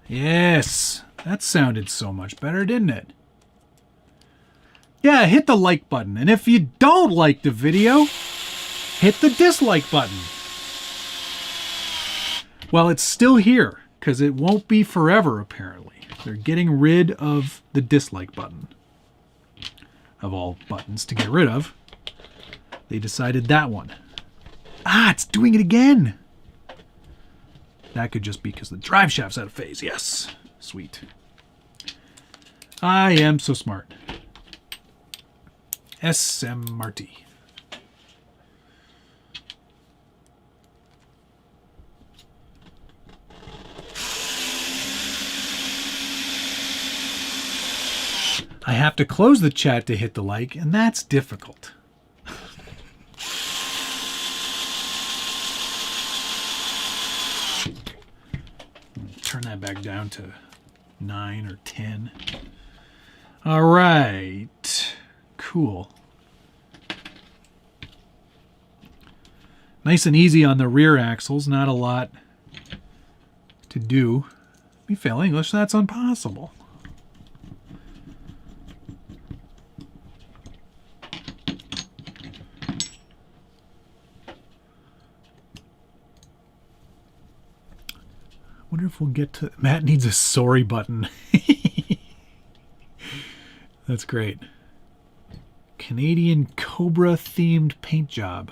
Yes, that sounded so much better, didn't it? Yeah, hit the like button. And if you don't like the video, hit the dislike button. Well, it's still here, because it won't be forever, apparently. They're getting rid of the dislike button. Of all buttons to get rid of, they decided that one. Ah, it's doing it again. That could just be because the drive shaft's out of phase. Yes. Sweet. I am so smart. SMRT. I have to close the chat to hit the like, and that's difficult. Turn that back down to 9 or 10. All right. Cool. Nice and easy on the rear axles. Not a lot to do. If you fail English, that's impossible. I wonder if we'll get to... Matt needs a sorry button. That's great. Canadian Cobra themed paint job.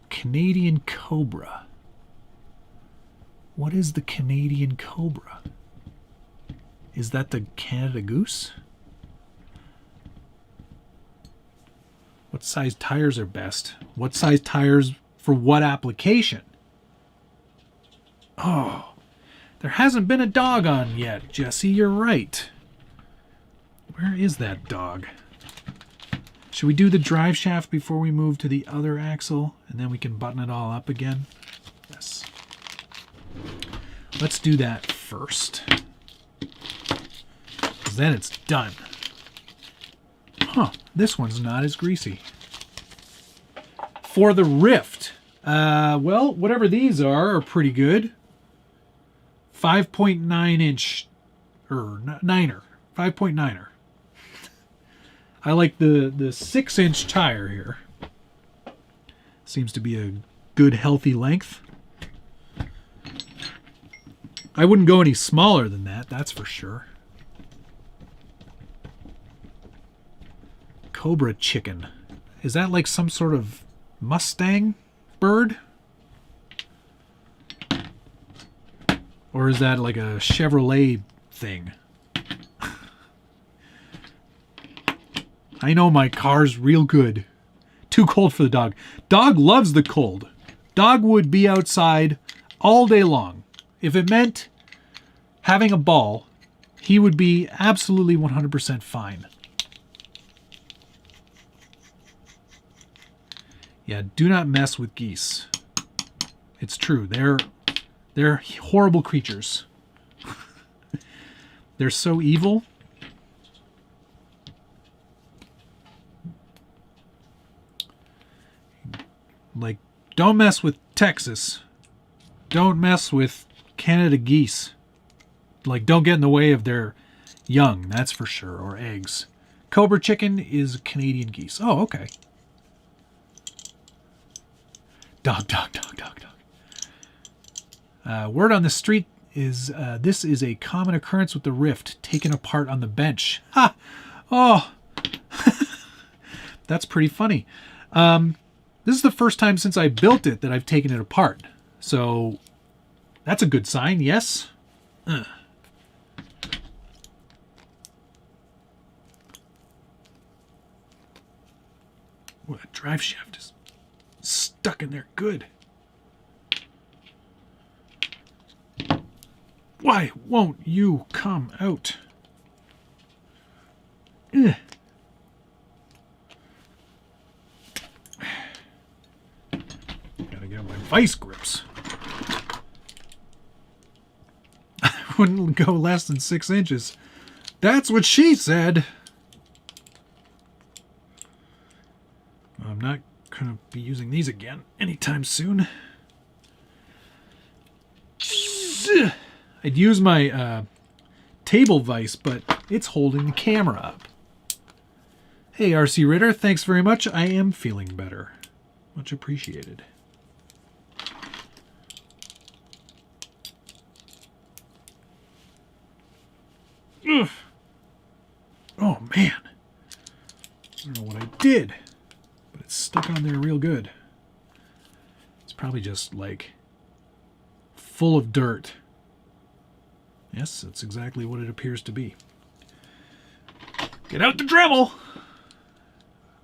Canadian Cobra. What is the Canadian Cobra? Is that the Canada Goose? What size tires are best? What size tires for what application? Oh, there hasn't been a dog on yet, Jesse. You're right. Where is that dog? Should we do the drive shaft before we move to the other axle, and then we can button it all up again? Yes. Let's do that first. Because then it's done. Huh, this one's not as greasy. For the Ryft, well, whatever these are pretty good. 5.9 inch, or 9er, 5.9er. I like the 6-inch tire here. Seems to be a good, healthy length. I wouldn't go any smaller than that, that's for sure. Cobra chicken. Is that like some sort of Mustang bird? Or is that like a Chevrolet thing? I know my car's real good. Too cold for the dog. Dog loves the cold. Dog would be outside all day long. If it meant having a ball, he would be absolutely 100% fine. Yeah, do not mess with geese. It's true. They're horrible creatures. They're so evil. Like, don't mess with Texas. Don't mess with Canada geese. Like, don't get in the way of their young, that's for sure, or eggs. Cobra chicken is Canadian geese. Oh, okay. Dog, dog, dog, dog, dog. Word on the street is this is a common occurrence with the Ryft, taken apart on the bench. Ha! Oh! That's pretty funny. This is the first time since I built it that I've taken it apart. So, that's a good sign, yes? Well, that drive shaft is stuck in there good. Why won't you come out? Ugh. Gotta get my vice grips. I wouldn't go less than 6 inches. That's what she said. I'm not going to be using these again anytime soon. I'd use my table vise, but it's holding the camera up. Hey, RC Ritter, thanks very much. I am feeling better. Much appreciated. Ugh. Oh, man. I don't know what I did, but it's stuck on there real good. It's probably just, like, full of dirt. Yes, that's exactly what it appears to be. Get out the Dremel!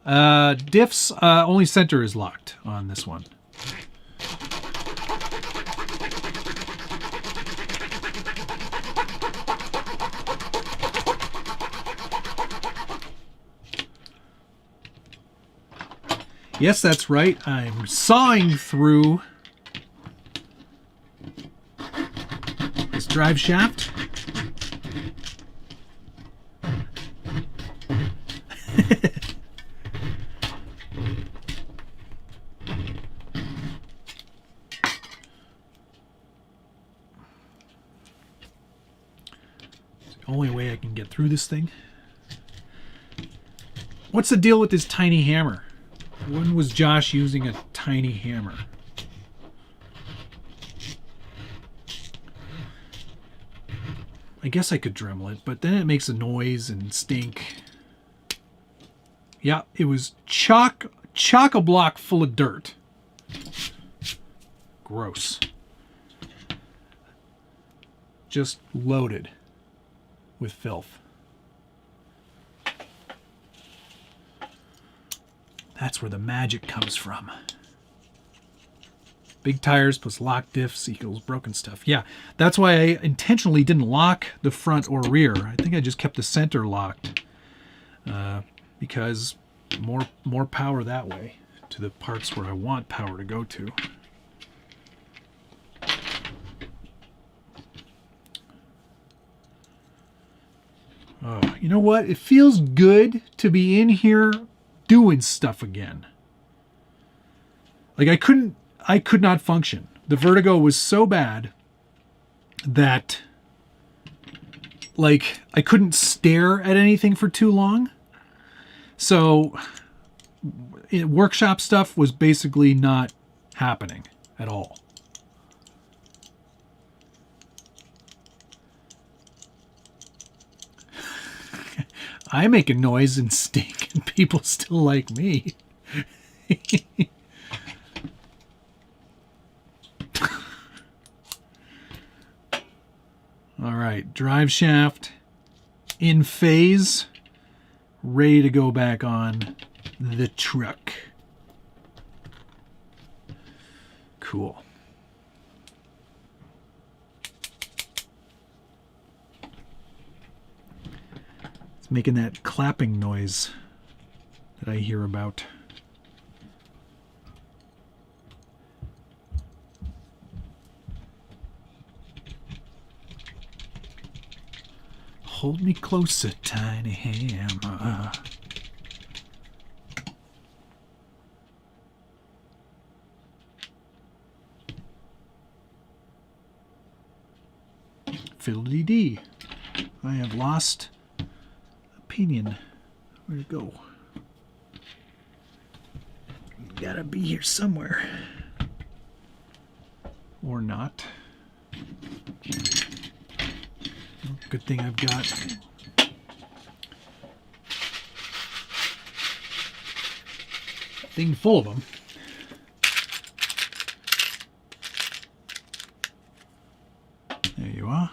Diffs, only center is locked on this one. Yes, that's right. I'm sawing through this drive shaft. It's the only way I can get through this thing. What's the deal with this tiny hammer? When was Josh using a tiny hammer? I guess I could Dremel it, but then it makes a noise and stink. Yeah, it was chock-a-block full of dirt. Gross. Just loaded with filth. That's where the magic comes from. Big tires plus lock diffs equals broken stuff. Yeah, that's why I intentionally didn't lock the front or rear. I think I just kept the center locked. Because more power that way to the parts where I want power to go to. Oh, you know what? It feels good to be in here doing stuff again. Like I could not function. The vertigo was so bad that like I couldn't stare at anything for too long. So workshop stuff was basically not happening at all. I make a noise and stink, and people still like me. All right, drive shaft in phase, ready to go back on the truck. Cool. It's making that clapping noise that I hear about. Hold me closer, tiny hammer. Fiddle-dee-dee. I have lost opinion. Where'd it go? Gotta be here somewhere. Or not. Good thing I've got a thing full of them. There you are.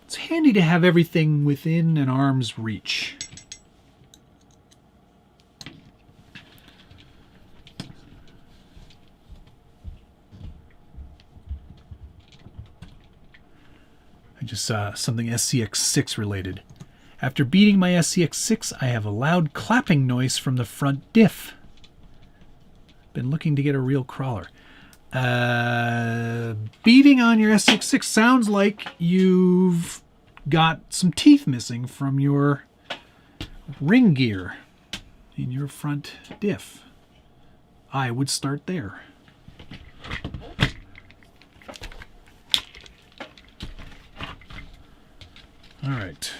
It's handy to have everything within an arm's reach. I just saw something SCX6 related. After beating my SCX6, I have a loud clapping noise from the front diff. Been looking to get a real crawler. Beating on your SCX6 sounds like you've got some teeth missing from your ring gear in your front diff. I would start there. All right.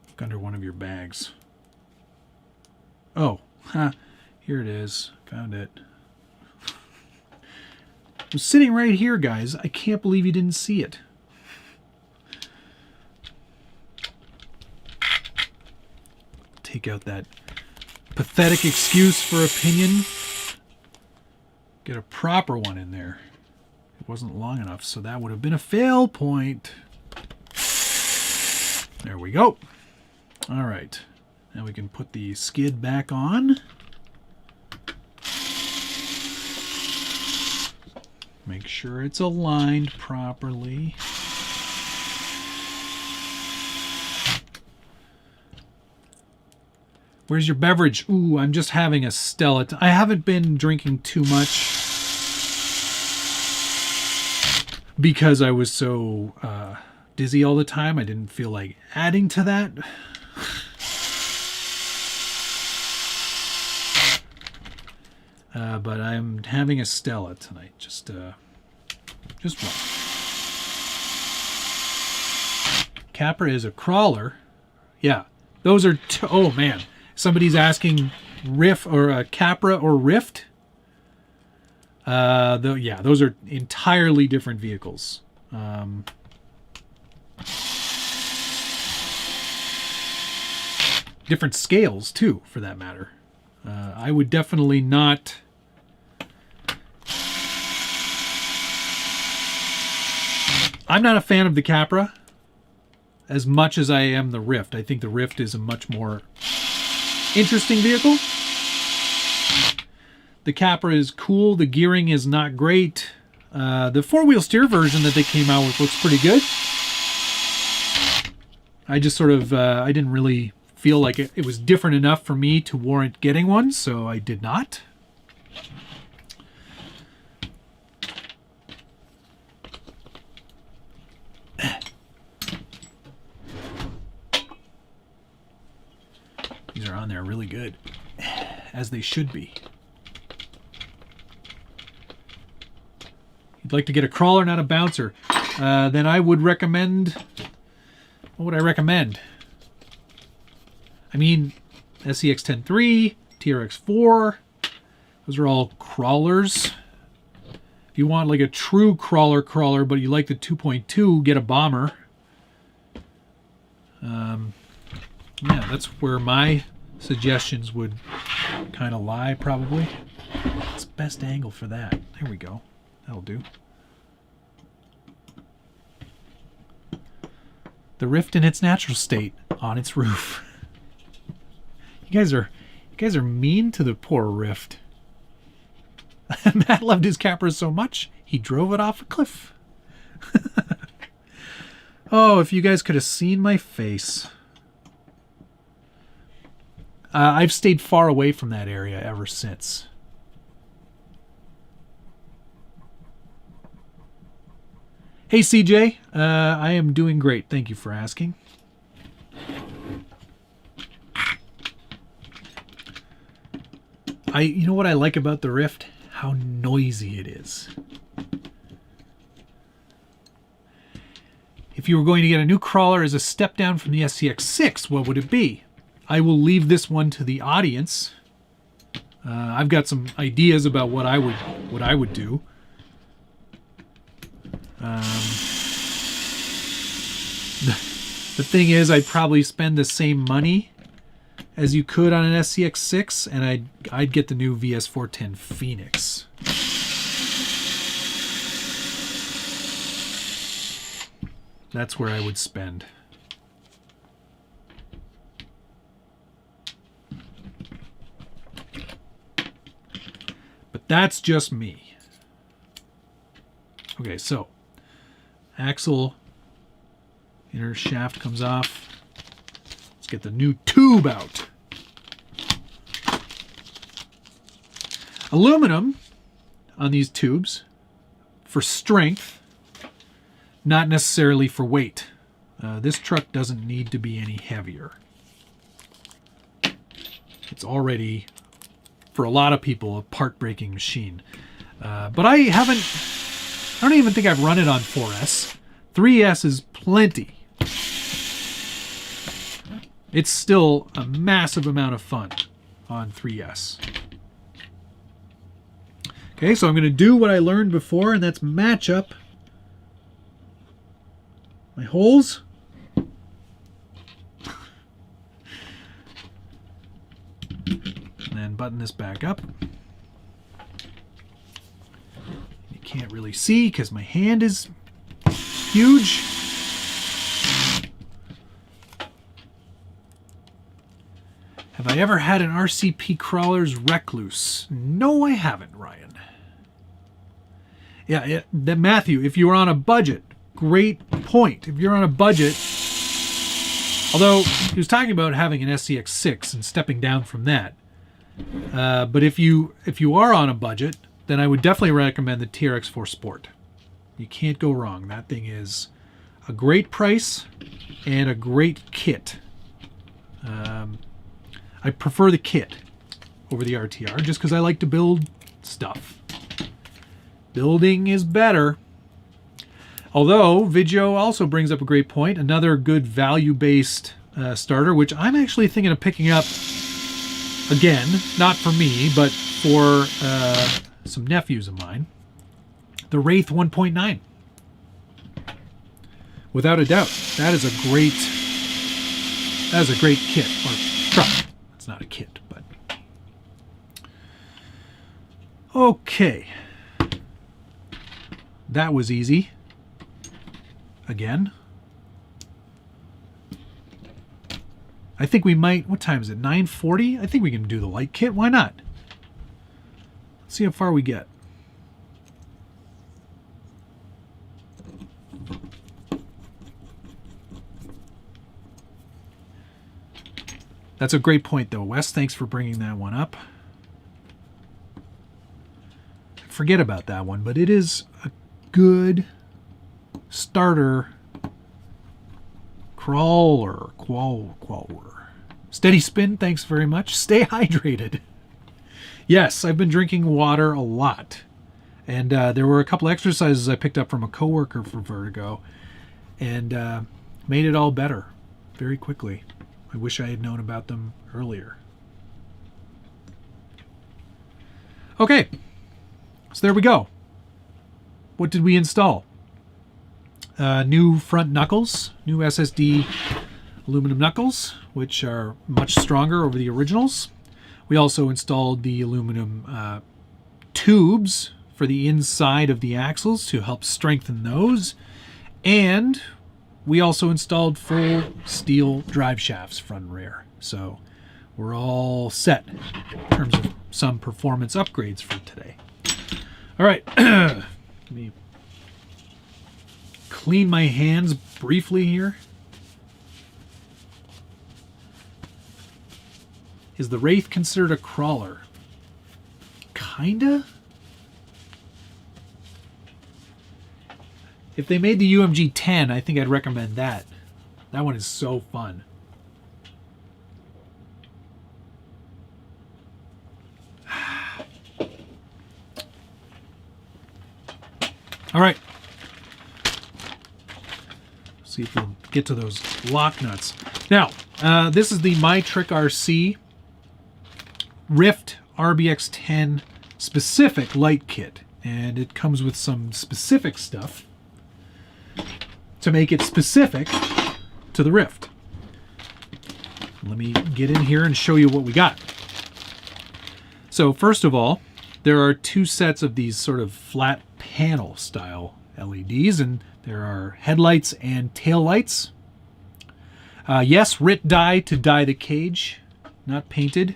Look under one of your bags. Oh, here it is. Found it. was sitting right here, guys. I can't believe you didn't see it. Take out that pathetic excuse for opinion. Get a proper one in there. It wasn't long enough, so that would have been a fail point. There we go. All right. Now we can put the skid back on. Make sure it's aligned properly. Where's your beverage? Ooh, I'm just having a Stella. I haven't been drinking too much because I was so dizzy all the time. I didn't feel like adding to that. But I'm having a Stella tonight. Just one. Capra is a crawler. Yeah, those are. Oh man, somebody's asking Ryft or Capra or Ryft. Yeah, those are entirely different vehicles. Different scales too, for that matter. I would definitely not. I'm not a fan of the Capra as much as I am the Ryft. I think the Ryft is a much more interesting vehicle. The Capra is cool. The gearing is not great. The four-wheel steer version that they came out with looks pretty good. I just sort of, I didn't really feel like it was different enough for me to warrant getting one, so I did not. These are on there really good, as they should be. You'd like to get a crawler, not a bouncer. Then I would recommend... What would I recommend? I mean, SCX 10.3, TRX 4. Those are all crawlers. If you want like a true crawler, but you like the 2.2, get a bomber. Yeah, that's where my suggestions would kind of lie, probably. It's the best angle for that. There we go. That'll do. The Ryft in its natural state on its roof. You guys are mean to the poor Ryft. Matt loved his Capra so much he drove it off a cliff. Oh, if you guys could have seen my face. I've stayed far away from that area ever since. Hey CJ, I am doing great. Thank you for asking. You know what I like about the Ryft? How noisy it is. If you were going to get a new crawler as a step down from the SCX6, what would it be? I will leave this one to the audience. I've got some ideas about what I would do. The thing is, I'd probably spend the same money as you could on an SCX6, and I'd get the new VS410 Phoenix. That's where I would spend. But that's just me. Okay, so axle inner shaft comes off. Let's get the new tube out. Aluminum on these tubes for strength, not necessarily for weight. This truck doesn't need to be any heavier. It's already, for a lot of people, a part-breaking machine. But I don't even think I've run it on 4S. 3S is plenty. It's still a massive amount of fun on 3S. Okay, so I'm going to do what I learned before, and that's match up my holes. And then button this back up. You can't really see because my hand is huge. Have I ever had an RCP crawler's recluse? No, I haven't, Ryan. Yeah, Matthew, if you were on a budget, great point. If you're on a budget, although he was talking about having an SCX6 and stepping down from that. But if you are on a budget, then I would definitely recommend the TRX4 Sport. You can't go wrong. That thing is a great price and a great kit. I prefer the kit over the RTR just because I like to build stuff. Building is better. Although, Vidyo also brings up a great point. Another good value-based starter, which I'm actually thinking of picking up again. Not for me, but for some nephews of mine. The Wraith 1.9. Without a doubt. That is a great kit. Or truck. It's not a kit, but... Okay. That was easy. Again. I think we might... What time is it? 9:40? I think we can do the light kit. Why not? Let's see how far we get. That's a great point, though, Wes. Thanks for bringing that one up. Forget about that one, but it is a good starter crawler. Steady spin, thanks very much. Stay hydrated. Yes, I've been drinking water a lot. And there were a couple exercises I picked up from a coworker for Vertigo and made it all better very quickly. I wish I had known about them earlier. Okay, so there we go. What did we install? New front knuckles, new SSD aluminum knuckles, which are much stronger over the originals. We also installed the aluminum tubes for the inside of the axles to help strengthen those. And we also installed full steel drive shafts front and rear. So we're all set in terms of some performance upgrades for today. All right, let me clean my hands briefly here. Is the Wraith considered a crawler? Kinda? If they made the UMG 10, I think I'd recommend that. That one is so fun. All right. See if we'll get to those lock nuts. Now, this is the MyTrickRC Ryft RBX10 specific light kit. And it comes with some specific stuff to make it specific to the Ryft. Let me get in here and show you what we got. So first of all, there are two sets of these sort of flat panel style LEDs, and there are headlights and tail lights. Yes, RIT dye to dye the cage, not painted.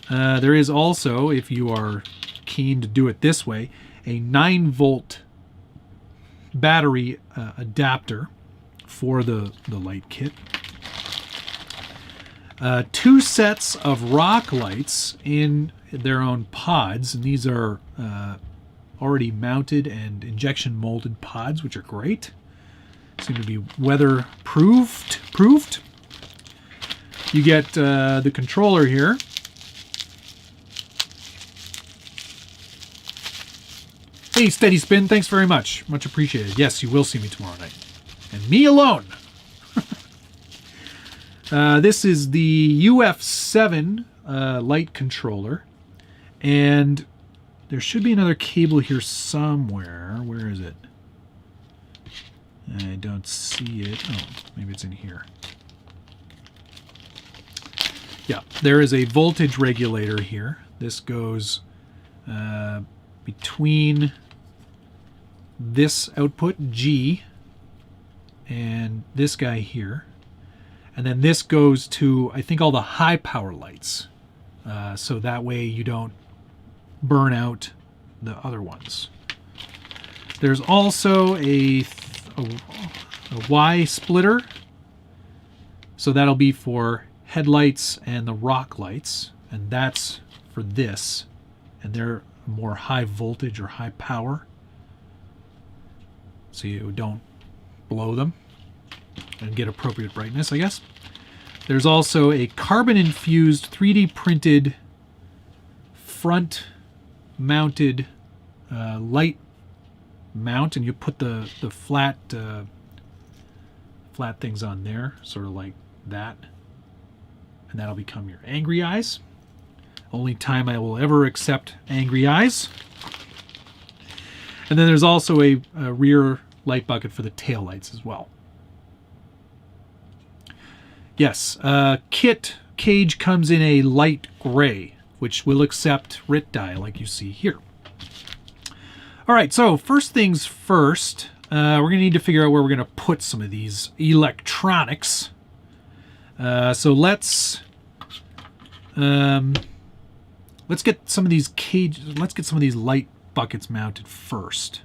There is also, if you are keen to do it this way, a 9-volt battery adapter for the light kit. Two sets of rock lights in their own pods, and these are already mounted and injection molded pods, which are great. Seem to be weather proofed. You get the controller here. Hey, Steady Spin, thanks very much. Much appreciated. Yes, you will see me tomorrow night. And me alone. This is the UF7 light controller. And there should be another cable here somewhere. Where is it? I don't see it. Oh, maybe it's in here. Yeah, there is a voltage regulator here. This goes between this output, G, and this guy here. And then this goes to, I think, all the high power lights. So that way you don't burn out the other ones. There's also a Y splitter. So that'll be for headlights and the rock lights. And that's for this. And they're more high voltage or high power. So you don't blow them and get appropriate brightness, I guess. There's also a carbon-infused 3D printed front mounted light mount, and you put the flat things on there, sort of like that, and that'll become your angry eyes. Only time I will ever accept angry eyes. And then there's also a rear light bucket for the tail lights as well. Yes, kit cage comes in a light gray, which will accept RIT dye like you see here. All right, so first things first, we're going to need to figure out where we're going to put some of these electronics. So let's get some of these light buckets mounted first.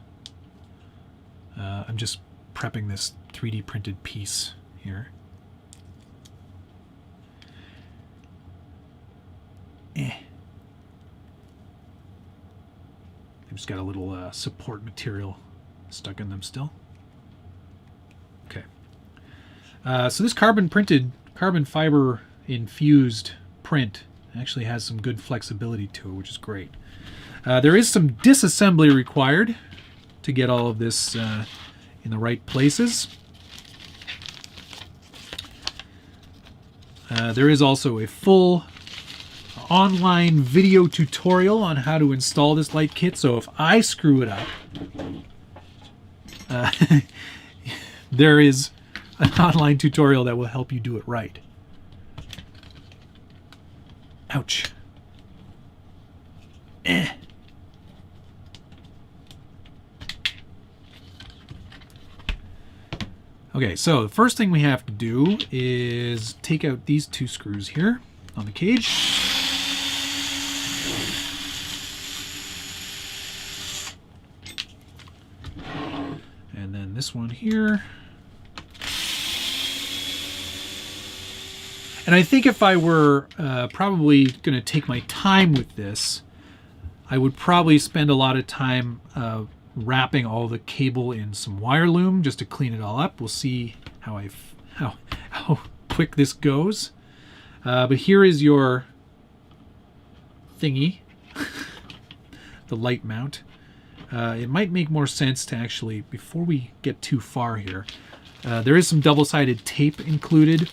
I'm just prepping this 3D printed piece here. I've just got a little support material stuck in them still. Okay. So this carbon fiber infused print actually has some good flexibility to it, which is great. There is some disassembly required to get all of this in the right places. There is also a full online video tutorial on how to install this light kit, so if I screw it up, there is an online tutorial that will help you do it right. Ouch. Okay, so the first thing we have to do is take out these two screws here on the cage. And then this one here. And I think if I were probably going to take my time with this, I would probably spend a lot of time wrapping all the cable in some wire loom just to clean it all up. We'll see how quick this goes. But here is your thingy, the light mount. It might make more sense to actually, before we get too far here, there is some double-sided tape included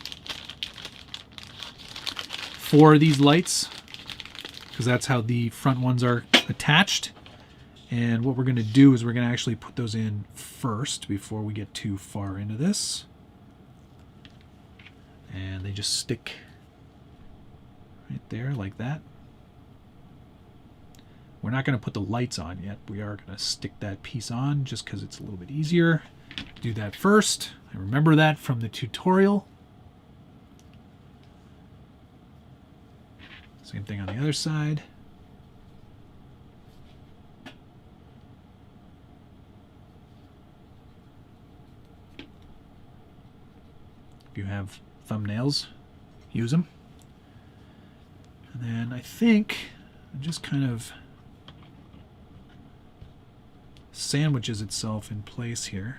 for these lights, because that's how the front ones are attached. And what we're going to do is we're going to actually put those in first before we get too far into this. And they just stick right there like that. We're not going to put the lights on yet. We are going to stick that piece on just because it's a little bit easier. Do that first. I remember that from the tutorial. Same thing on the other side. If you have thumbnails, use them. And then I think it just kind of sandwiches itself in place here.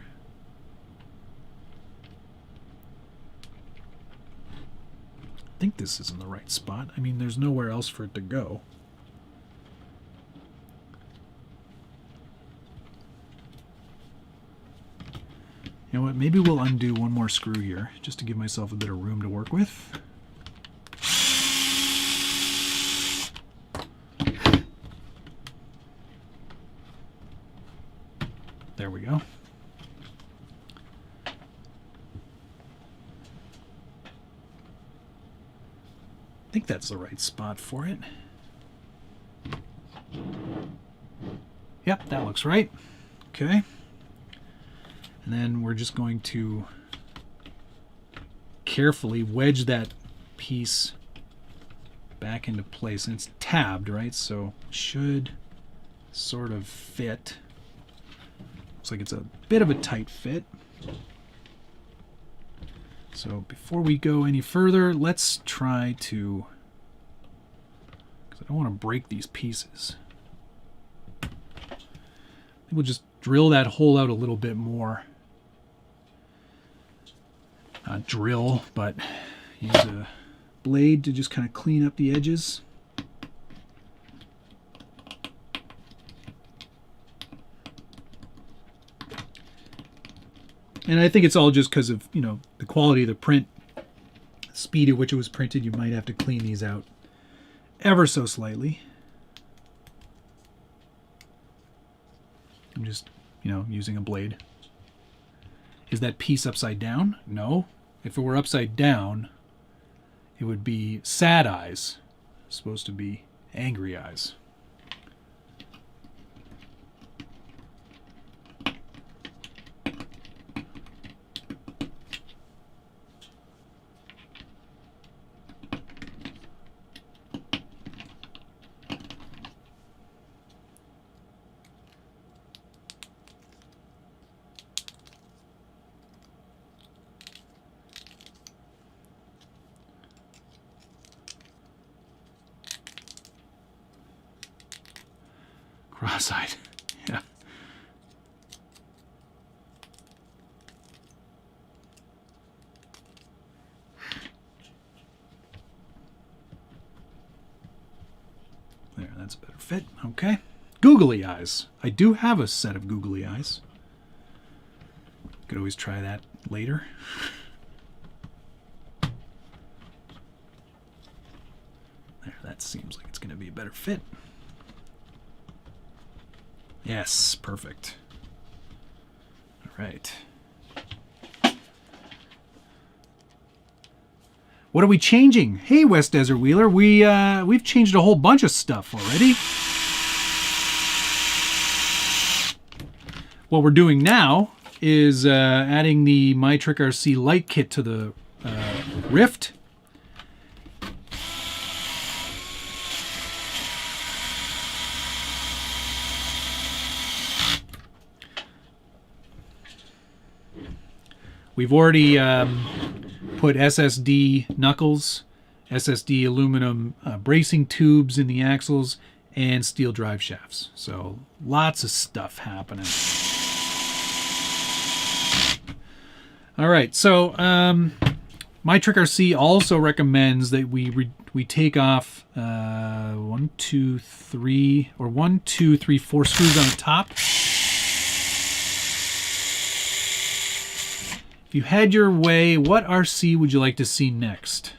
I think this is in the right spot. I mean, there's nowhere else for it to go. You know what, maybe we'll undo one more screw here, just to give myself a bit of room to work with. There we go. I think that's the right spot for it. Yep, that looks right. Okay. And then we're just going to carefully wedge that piece back into place. And it's tabbed, right? So it should sort of fit. Looks like it's a bit of a tight fit. So before we go any further, let's try to, because I don't want to break these pieces. I think we'll just drill that hole out a little bit more. Not drill, but use a blade to just kind of clean up the edges. And I think it's all just because of, you know, the quality of the print, the speed at which it was printed. You might have to clean these out ever so slightly. I'm just, you know, using a blade. Is that piece upside down? No. If it were upside down, it would be sad eyes. It's supposed to be angry eyes. Cross-eyed. Yeah. There, that's a better fit. Okay. Googly eyes. I do have a set of googly eyes. Could always try that later. There, that seems like it's going to be a better fit. Yes, perfect. All right. What are we changing? Hey, West Desert Wheeler, we've changed a whole bunch of stuff already. What we're doing now is adding the MyTrickRC light kit to the Ryft. We've already put SSD knuckles, SSD aluminum bracing tubes in the axles, and steel drive shafts. So lots of stuff happening. All right, so MyTrickRC also recommends that we take off 4 screws on the top. If you had your way, what RC would you like to see next?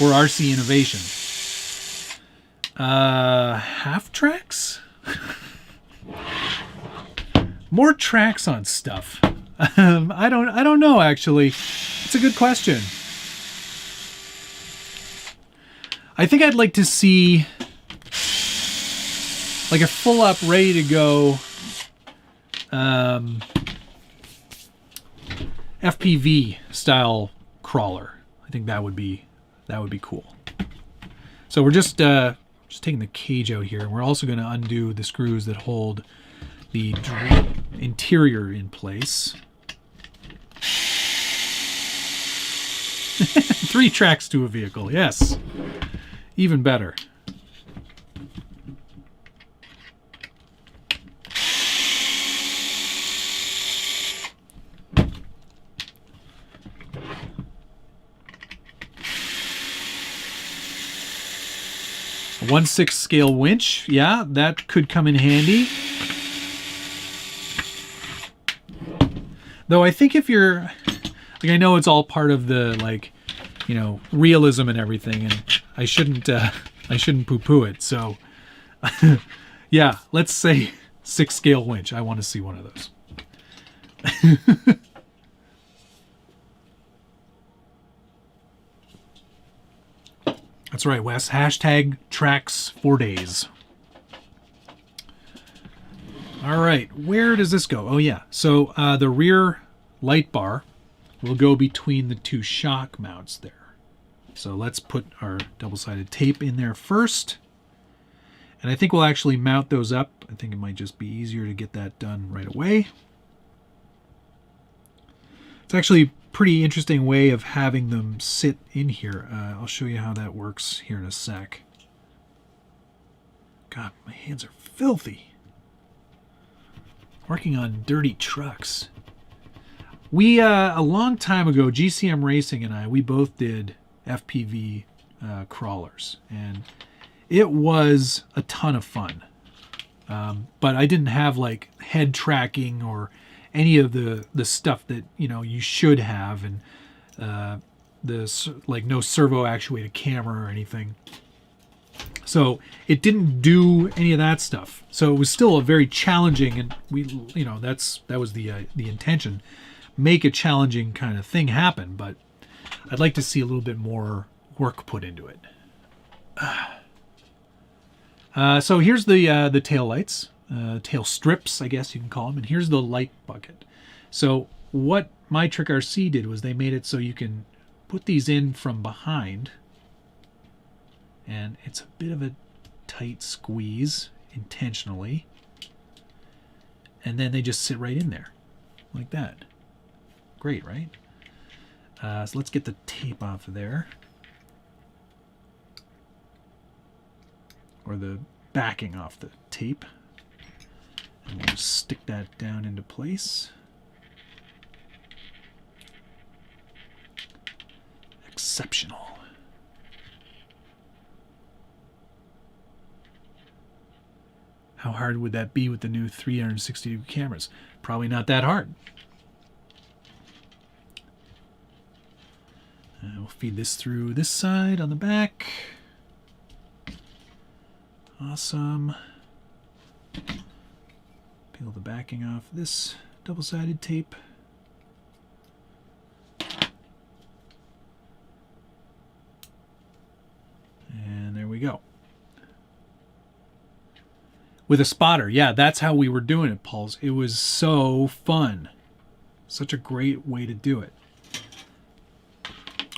Or RC innovation? Half tracks? More tracks on stuff. I don't know, actually. It's a good question. I think I'd like to see like a full up, ready to go FPV style crawler. I think that would be cool. So we're just taking the cage out here. We're also going to undo the screws that hold the interior in place. 3 tracks to a vehicle, yes. Even better. A 1/6 scale winch, yeah, that could come in handy. Though I think if you're, like, I know it's all part of the, like, you know, realism and everything, and I shouldn't poo-poo it. So, yeah, let's say 6-scale winch. I want to see one of those. That's right, Wes. Hashtag tracks 4 days. All right, where does this go? Oh, yeah. So the rear light bar will go between the two shock mounts there. So let's put our double-sided tape in there first. And I think we'll actually mount those up. I think it might just be easier to get that done right away. It's actually a pretty interesting way of having them sit in here. I'll show you how that works here in a sec. God, my hands are filthy. Working on dirty trucks. We, a long time ago, GCM Racing and I, we both did FPV crawlers. And it was a ton of fun. But I didn't have like head tracking or any of the stuff that, you know, you should have, and like no servo actuated camera or anything. So it didn't do any of that stuff. So it was still a very challenging, and we, you know, that was the intention, make a challenging kind of thing happen. But I'd like to see a little bit more work put into it. So here's the tail lights, tail strips, I guess you can call them, and here's the light bucket. So what MyTrickRC did was they made it so you can put these in from behind. And it's a bit of a tight squeeze intentionally. And then they just sit right in there like that. Great, right? So let's get the tape off of there. Or the backing off the tape. And we'll just stick that down into place. Exceptional. How hard would that be with the new 360 cameras? Probably not that hard. We'll feed this through this side on the back. Awesome. Peel the backing off this double-sided tape. And there we go. With a spotter. Yeah, that's how we were doing it, Pauls. It was so fun. Such a great way to do it.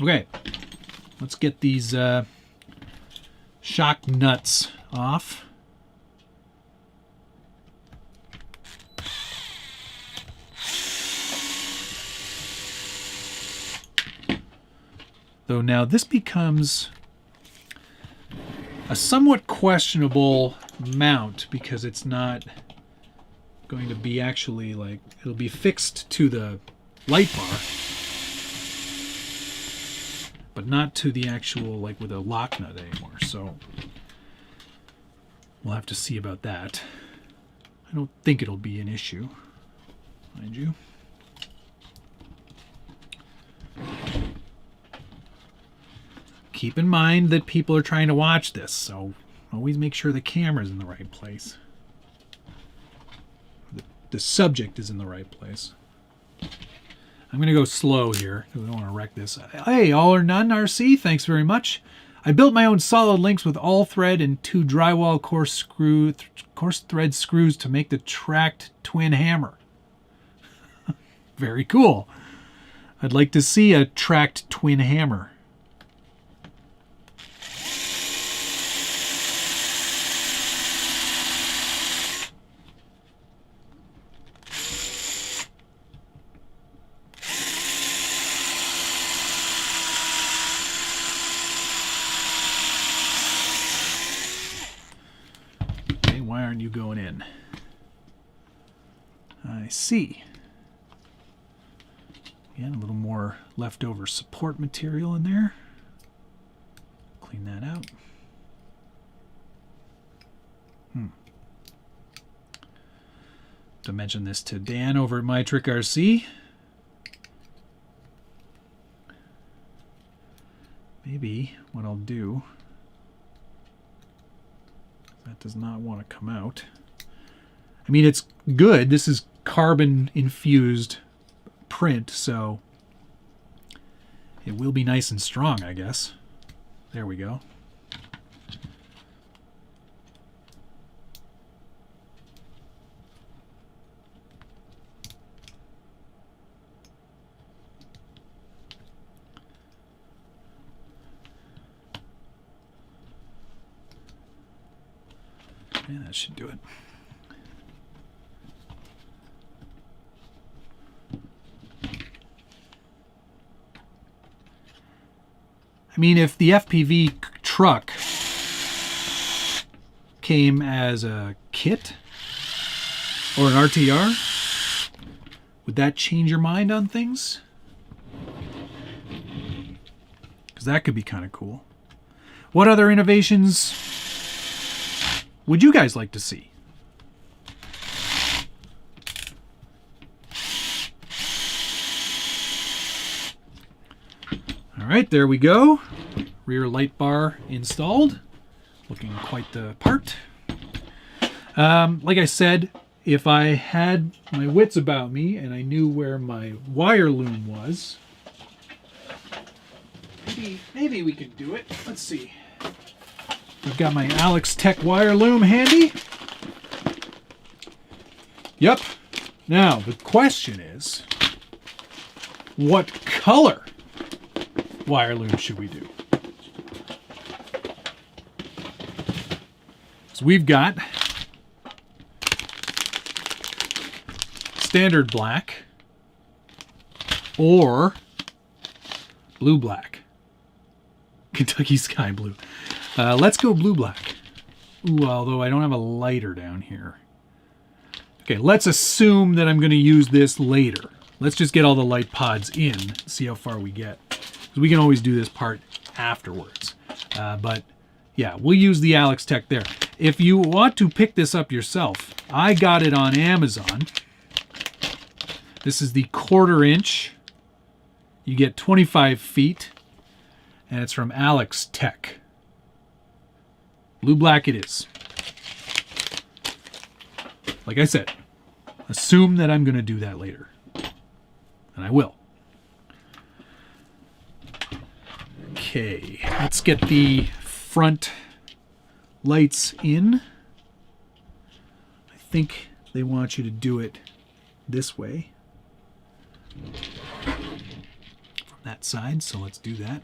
Okay, let's get these shock nuts off. Though now this becomes a somewhat questionable mount because it's not going to be actually like, it'll be fixed to the light bar, but not to the actual, like with a lock nut anymore. So we'll have to see about that. I don't think it'll be an issue, mind you. Keep in mind that people are trying to watch this, so always make sure the camera's in the right place. The subject is in the right place. I'm going to go slow here because I don't want to wreck this. Hey, All or None RC, thanks very much. I built my own solid links with all thread and 2 drywall coarse thread screws to make the tracked twin hammer. Very cool. I'd like to see a tracked twin hammer. Why aren't you going in? I see. Again, a little more leftover support material in there. Clean that out. To mention this to Dan over at MyTrickRC. Maybe what I'll do, that does not want to come out. I mean, it's good. This is carbon infused print, so it will be nice and strong, I guess. There we go. Yeah, that should do it. I mean, if the FPV truck came as a kit or an RTR, would that change your mind on things? Because that could be kind of cool. What other innovations would you guys like to see? All right, there we go. Rear light bar installed. Looking quite the part. Like I said, if I had my wits about me and I knew where my wire loom was, maybe we could do it. Let's see. I've got my Alex Tech wire loom handy. Yep. Now, the question is, what color wire loom should we do? So we've got standard black or blue black. Kentucky Sky Blue. Let's go blue black. Ooh, although I don't have a lighter down here. Okay, let's assume that I'm going to use this later. Let's just get all the light pods in, see how far we get. Because we can always do this part afterwards. But yeah, we'll use the Alex Tech there. If you want to pick this up yourself, I got it on Amazon. This is the 1/4 inch. You get 25 feet. And it's from Alex Tech. Blue black it is. Like I said, assume that I'm going to do that later. And I will. Okay, let's get the front lights in. I think they want you to do it this way. From that side, so let's do that.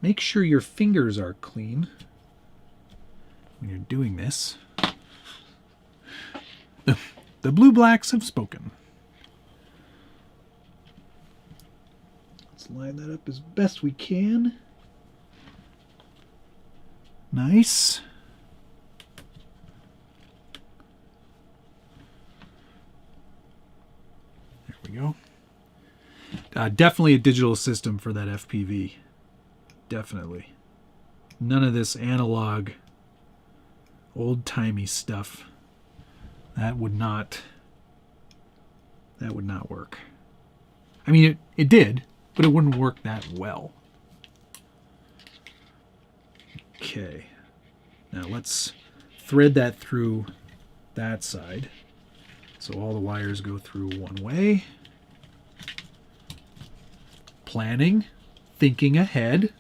Make sure your fingers are clean when you're doing this. The blue blacks have spoken. Let's line that up as best we can. Nice. There we go. Definitely a digital system for that FPV. Definitely. None of this analog, old-timey stuff. That would not work. I mean, it did, but it wouldn't work that well. Okay. Now let's thread that through that side. So all the wires go through one way. Planning, thinking ahead.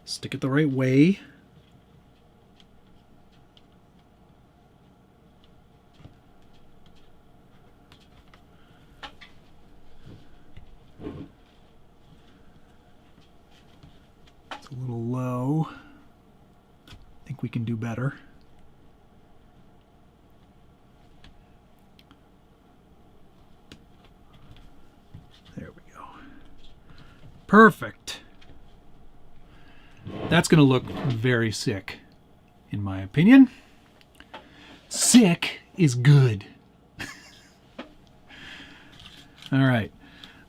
Stick it the right way. It's a little low. I think we can do better. There we go. Perfect. That's going to look very sick, in my opinion. Sick is good. All right,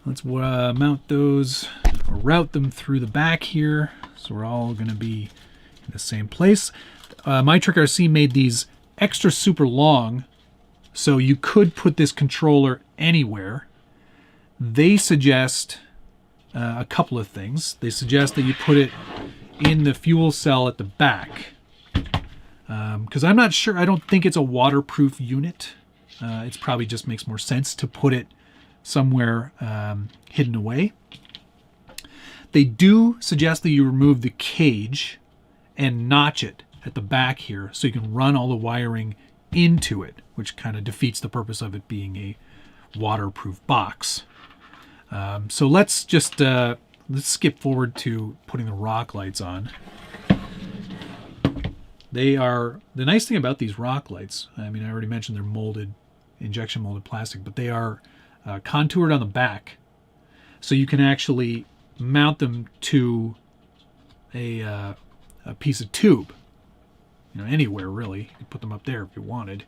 let's mount those, or route them through the back here, so we're all going to be in the same place. MyTrickRC made these extra super long So you could put this controller anywhere. They suggest a couple of things. They suggest that you put it in the fuel cell at the back. Because I'm not sure, I don't think it's a waterproof unit. It probably just makes more sense to put it somewhere hidden away. They do suggest that you remove the cage and notch it at the back here so you can run all the wiring into it, which kind of defeats the purpose of it being a waterproof box. So let's just let's skip forward to putting the rock lights on. They are, the nice thing about these rock lights, I mean, I already mentioned they're molded, injection molded plastic, but they are contoured on the back. So you can actually mount them to a piece of tube, you know, anywhere really. You can put them up there if you wanted.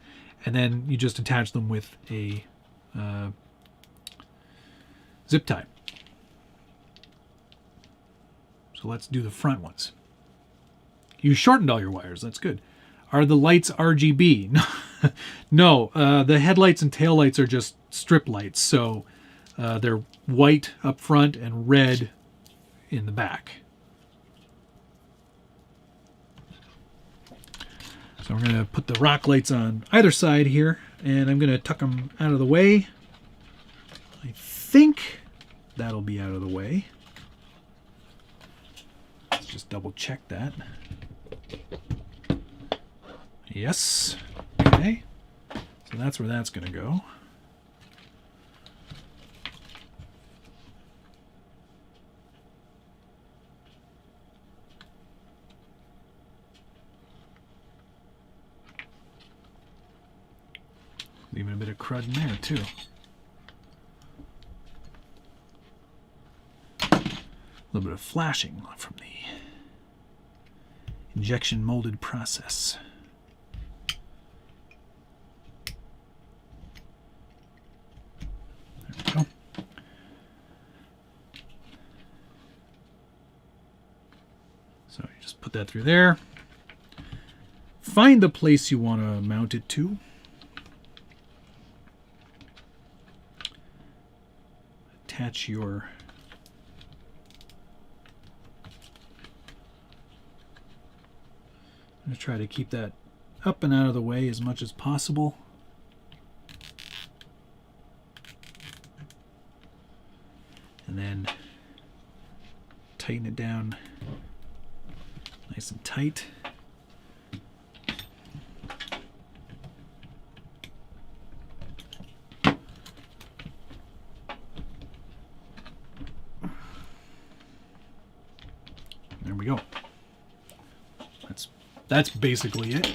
And then you just attach them with a zip tie. So let's do the front ones. You shortened all your wires. That's good. Are the lights RGB? No. The headlights and taillights are just strip lights. So they're white up front and red in the back. So we're going to put the rock lights on either side here. And I'm going to tuck them out of the way. I think that'll be out of the way. Let's just double check that. Yes. Okay. So that's where that's going to go. Even a bit of crud in there too. A little bit of flashing from the injection molded process. There we go. So you just put that through there. Find the place you want to mount it to. Attach your I'm going to try to keep that up and out of the way as much as possible. And then tighten it down nice and tight. There we go. That's basically it.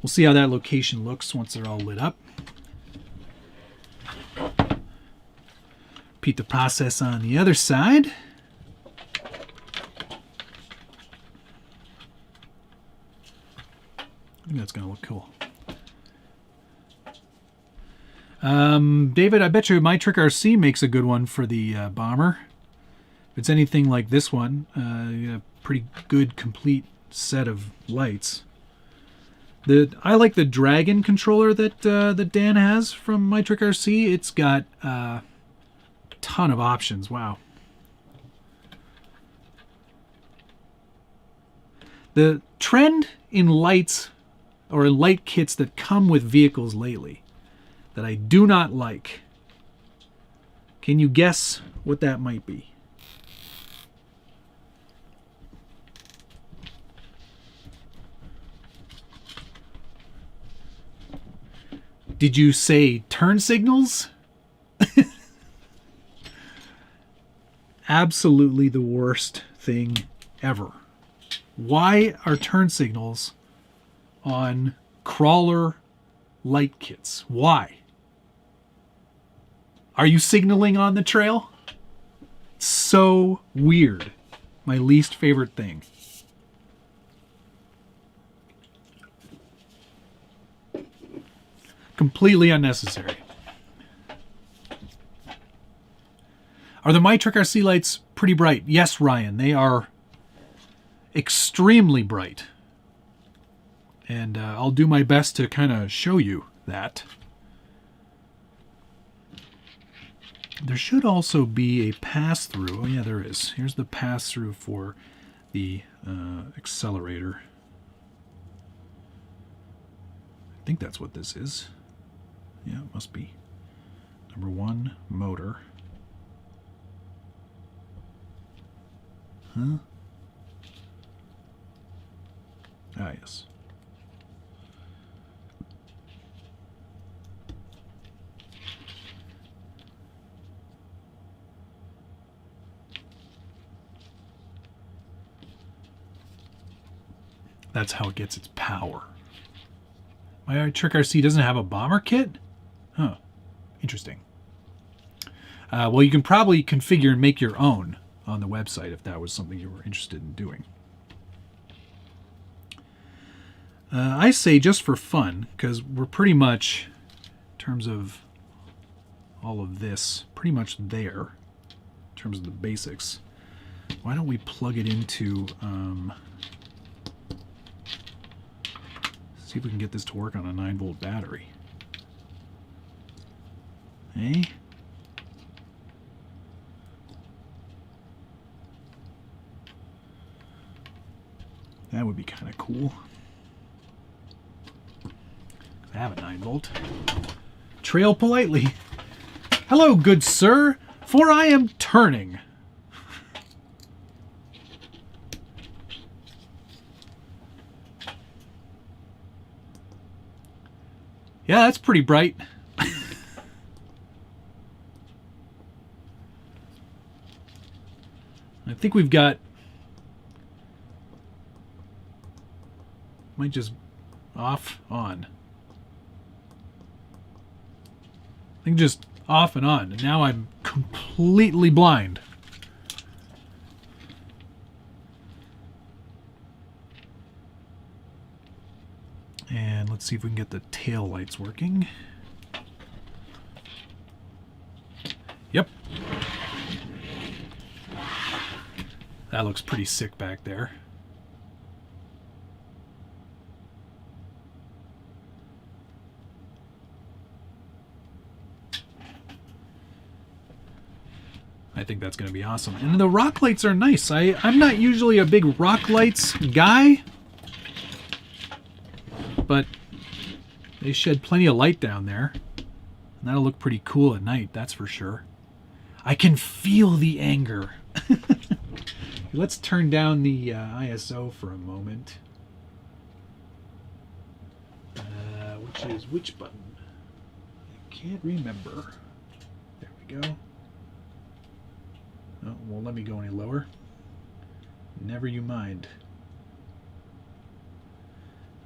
We'll see how that location looks once they're all lit up. Repeat the process on the other side. I think that's going to look cool. David, I bet you MyTrickRC makes a good one for the bomber. If it's anything like this one, you have a pretty good complete set of lights. I like the Dragon controller that Dan has from MyTrickRC. It's got a ton of options. Wow. The trend in lights or in light kits that come with vehicles lately that I do not like. Can you guess what that might be? Did you say turn signals? Absolutely the worst thing ever. Why are turn signals on crawler light kits? Why? Are you signaling on the trail? So weird. My least favorite thing. Completely unnecessary. Are the MyTrickRC lights pretty bright? Yes, Ryan, they are extremely bright. And I'll do my best to kind of show you that. There should also be a pass-through. Oh yeah, there is. Here's the pass-through for the accelerator. I think that's what this is. Yeah, it must be. Number 1, motor. Huh? Ah, yes. That's how it gets its power. MyTrickRC doesn't have a bomber kit? Huh. Interesting. Well, you can probably configure and make your own on the website if that was something you were interested in doing. I say just for fun, because we're pretty much, in terms of all of this, pretty much there, in terms of the basics. Why don't we plug it into... see if we can get this to work on a 9-volt battery. Eh? That would be kind of cool. I have a 9-volt. Trail politely. Hello, good sir, for I am turning. Yeah, that's pretty bright. I think we've got... Might just off, on. I think just off and on. And now I'm completely blind. And let's see if we can get the tail lights working. Yep. That looks pretty sick back there. I think that's going to be awesome. And the rock lights are nice. I'm not usually a big rock lights guy, but they shed plenty of light down there. And that'll look pretty cool at night, that's for sure. I can feel the anger. Let's turn down the ISO for a moment. Which is which button? I can't remember. There we go. Oh, won't let me go any lower. Never you mind.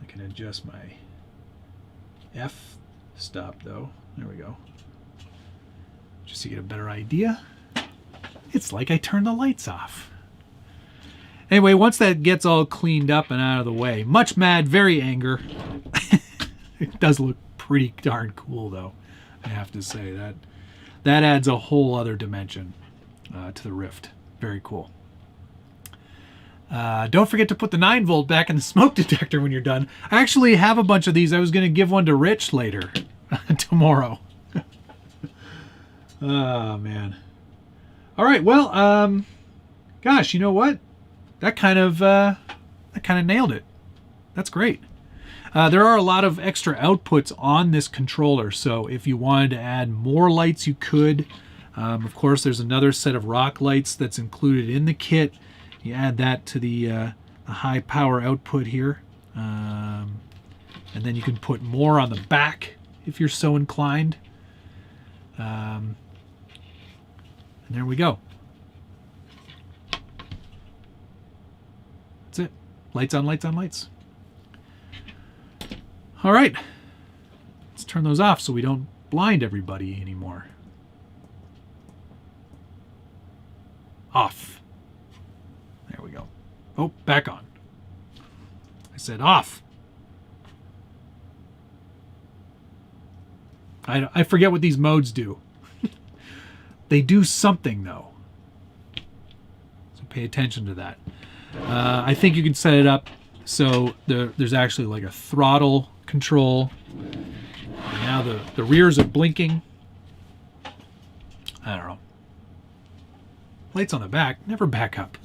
I can adjust my F stop though. There we go. Just to get a better idea. It's like I turned the lights off. Anyway, once that gets all cleaned up and out of the way, much mad, very anger. It does look pretty darn cool though, I have to say. That adds a whole other dimension to the Ryft. Very cool. Don't forget to put the 9-volt back in the smoke detector when you're done. I actually have a bunch of these. I was going to give one to Rich later. Tomorrow. Oh, man. All right, well, gosh, you know what? That kind of nailed it. That's great. There are a lot of extra outputs on this controller, so if you wanted to add more lights, you could. Of course, there's another set of rock lights that's included in the kit. You add that to the high power output here. And then you can put more on the back if you're so inclined. And there we go. That's it. Lights on, lights on, lights. All right. Let's turn those off so we don't blind everybody anymore. Off. There we go. Oh, back on. I said off. I forget what these modes do. They do something, though. So pay attention to that. I think you can set it up So there's actually like a throttle control. And now the rears are blinking. I don't know. Lights on the back never back up.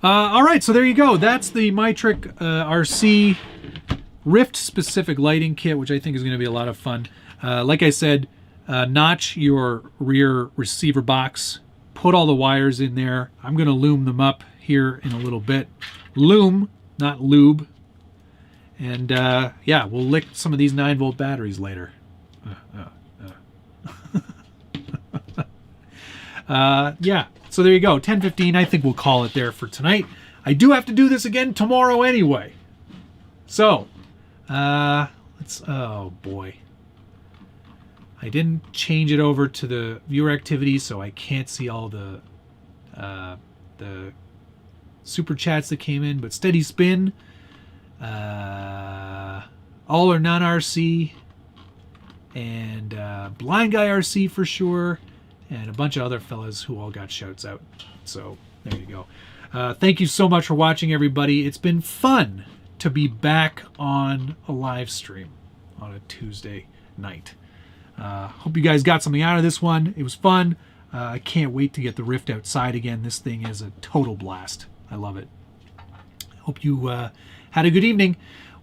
All right, so there you go. That's the MyTrickRC Ryft specific lighting kit, which I think is going to be a lot of fun. Like I said, notch your rear receiver box. Put all the wires in there. I'm going to loom them up here in a little bit. Loom, not lube. And yeah, we'll lick some of these 9-volt batteries later. Yeah, so there you go. 10:15. I think we'll call it there for tonight. I do have to do this again tomorrow anyway. So, let's. Oh boy. I didn't change it over to the viewer activity, so I can't see all the super chats that came in. But Steady Spin, All or None RC, and Blind Guy RC for sure, and a bunch of other fellas who all got shouts out. So there you go. Thank you so much for watching, everybody. It's been fun to be back on a live stream on a Tuesday night. Hope you guys got something out of this one. It was fun. I can't wait to get the Ryft outside again. This thing is a total blast. I love it. Hope you had a good evening.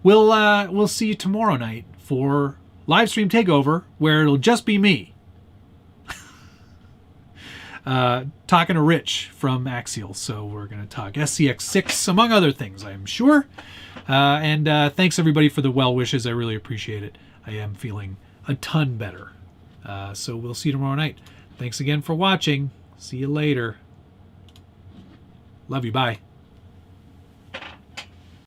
We'll see you tomorrow night for live stream takeover, where it'll just be me talking to Rich from Axial. So we're going to talk SCX6, among other things, I'm sure. And thanks everybody for the well wishes. I really appreciate it. I am feeling a ton better. So we'll see you tomorrow night. Thanks again for watching. See you later. Love you. Bye.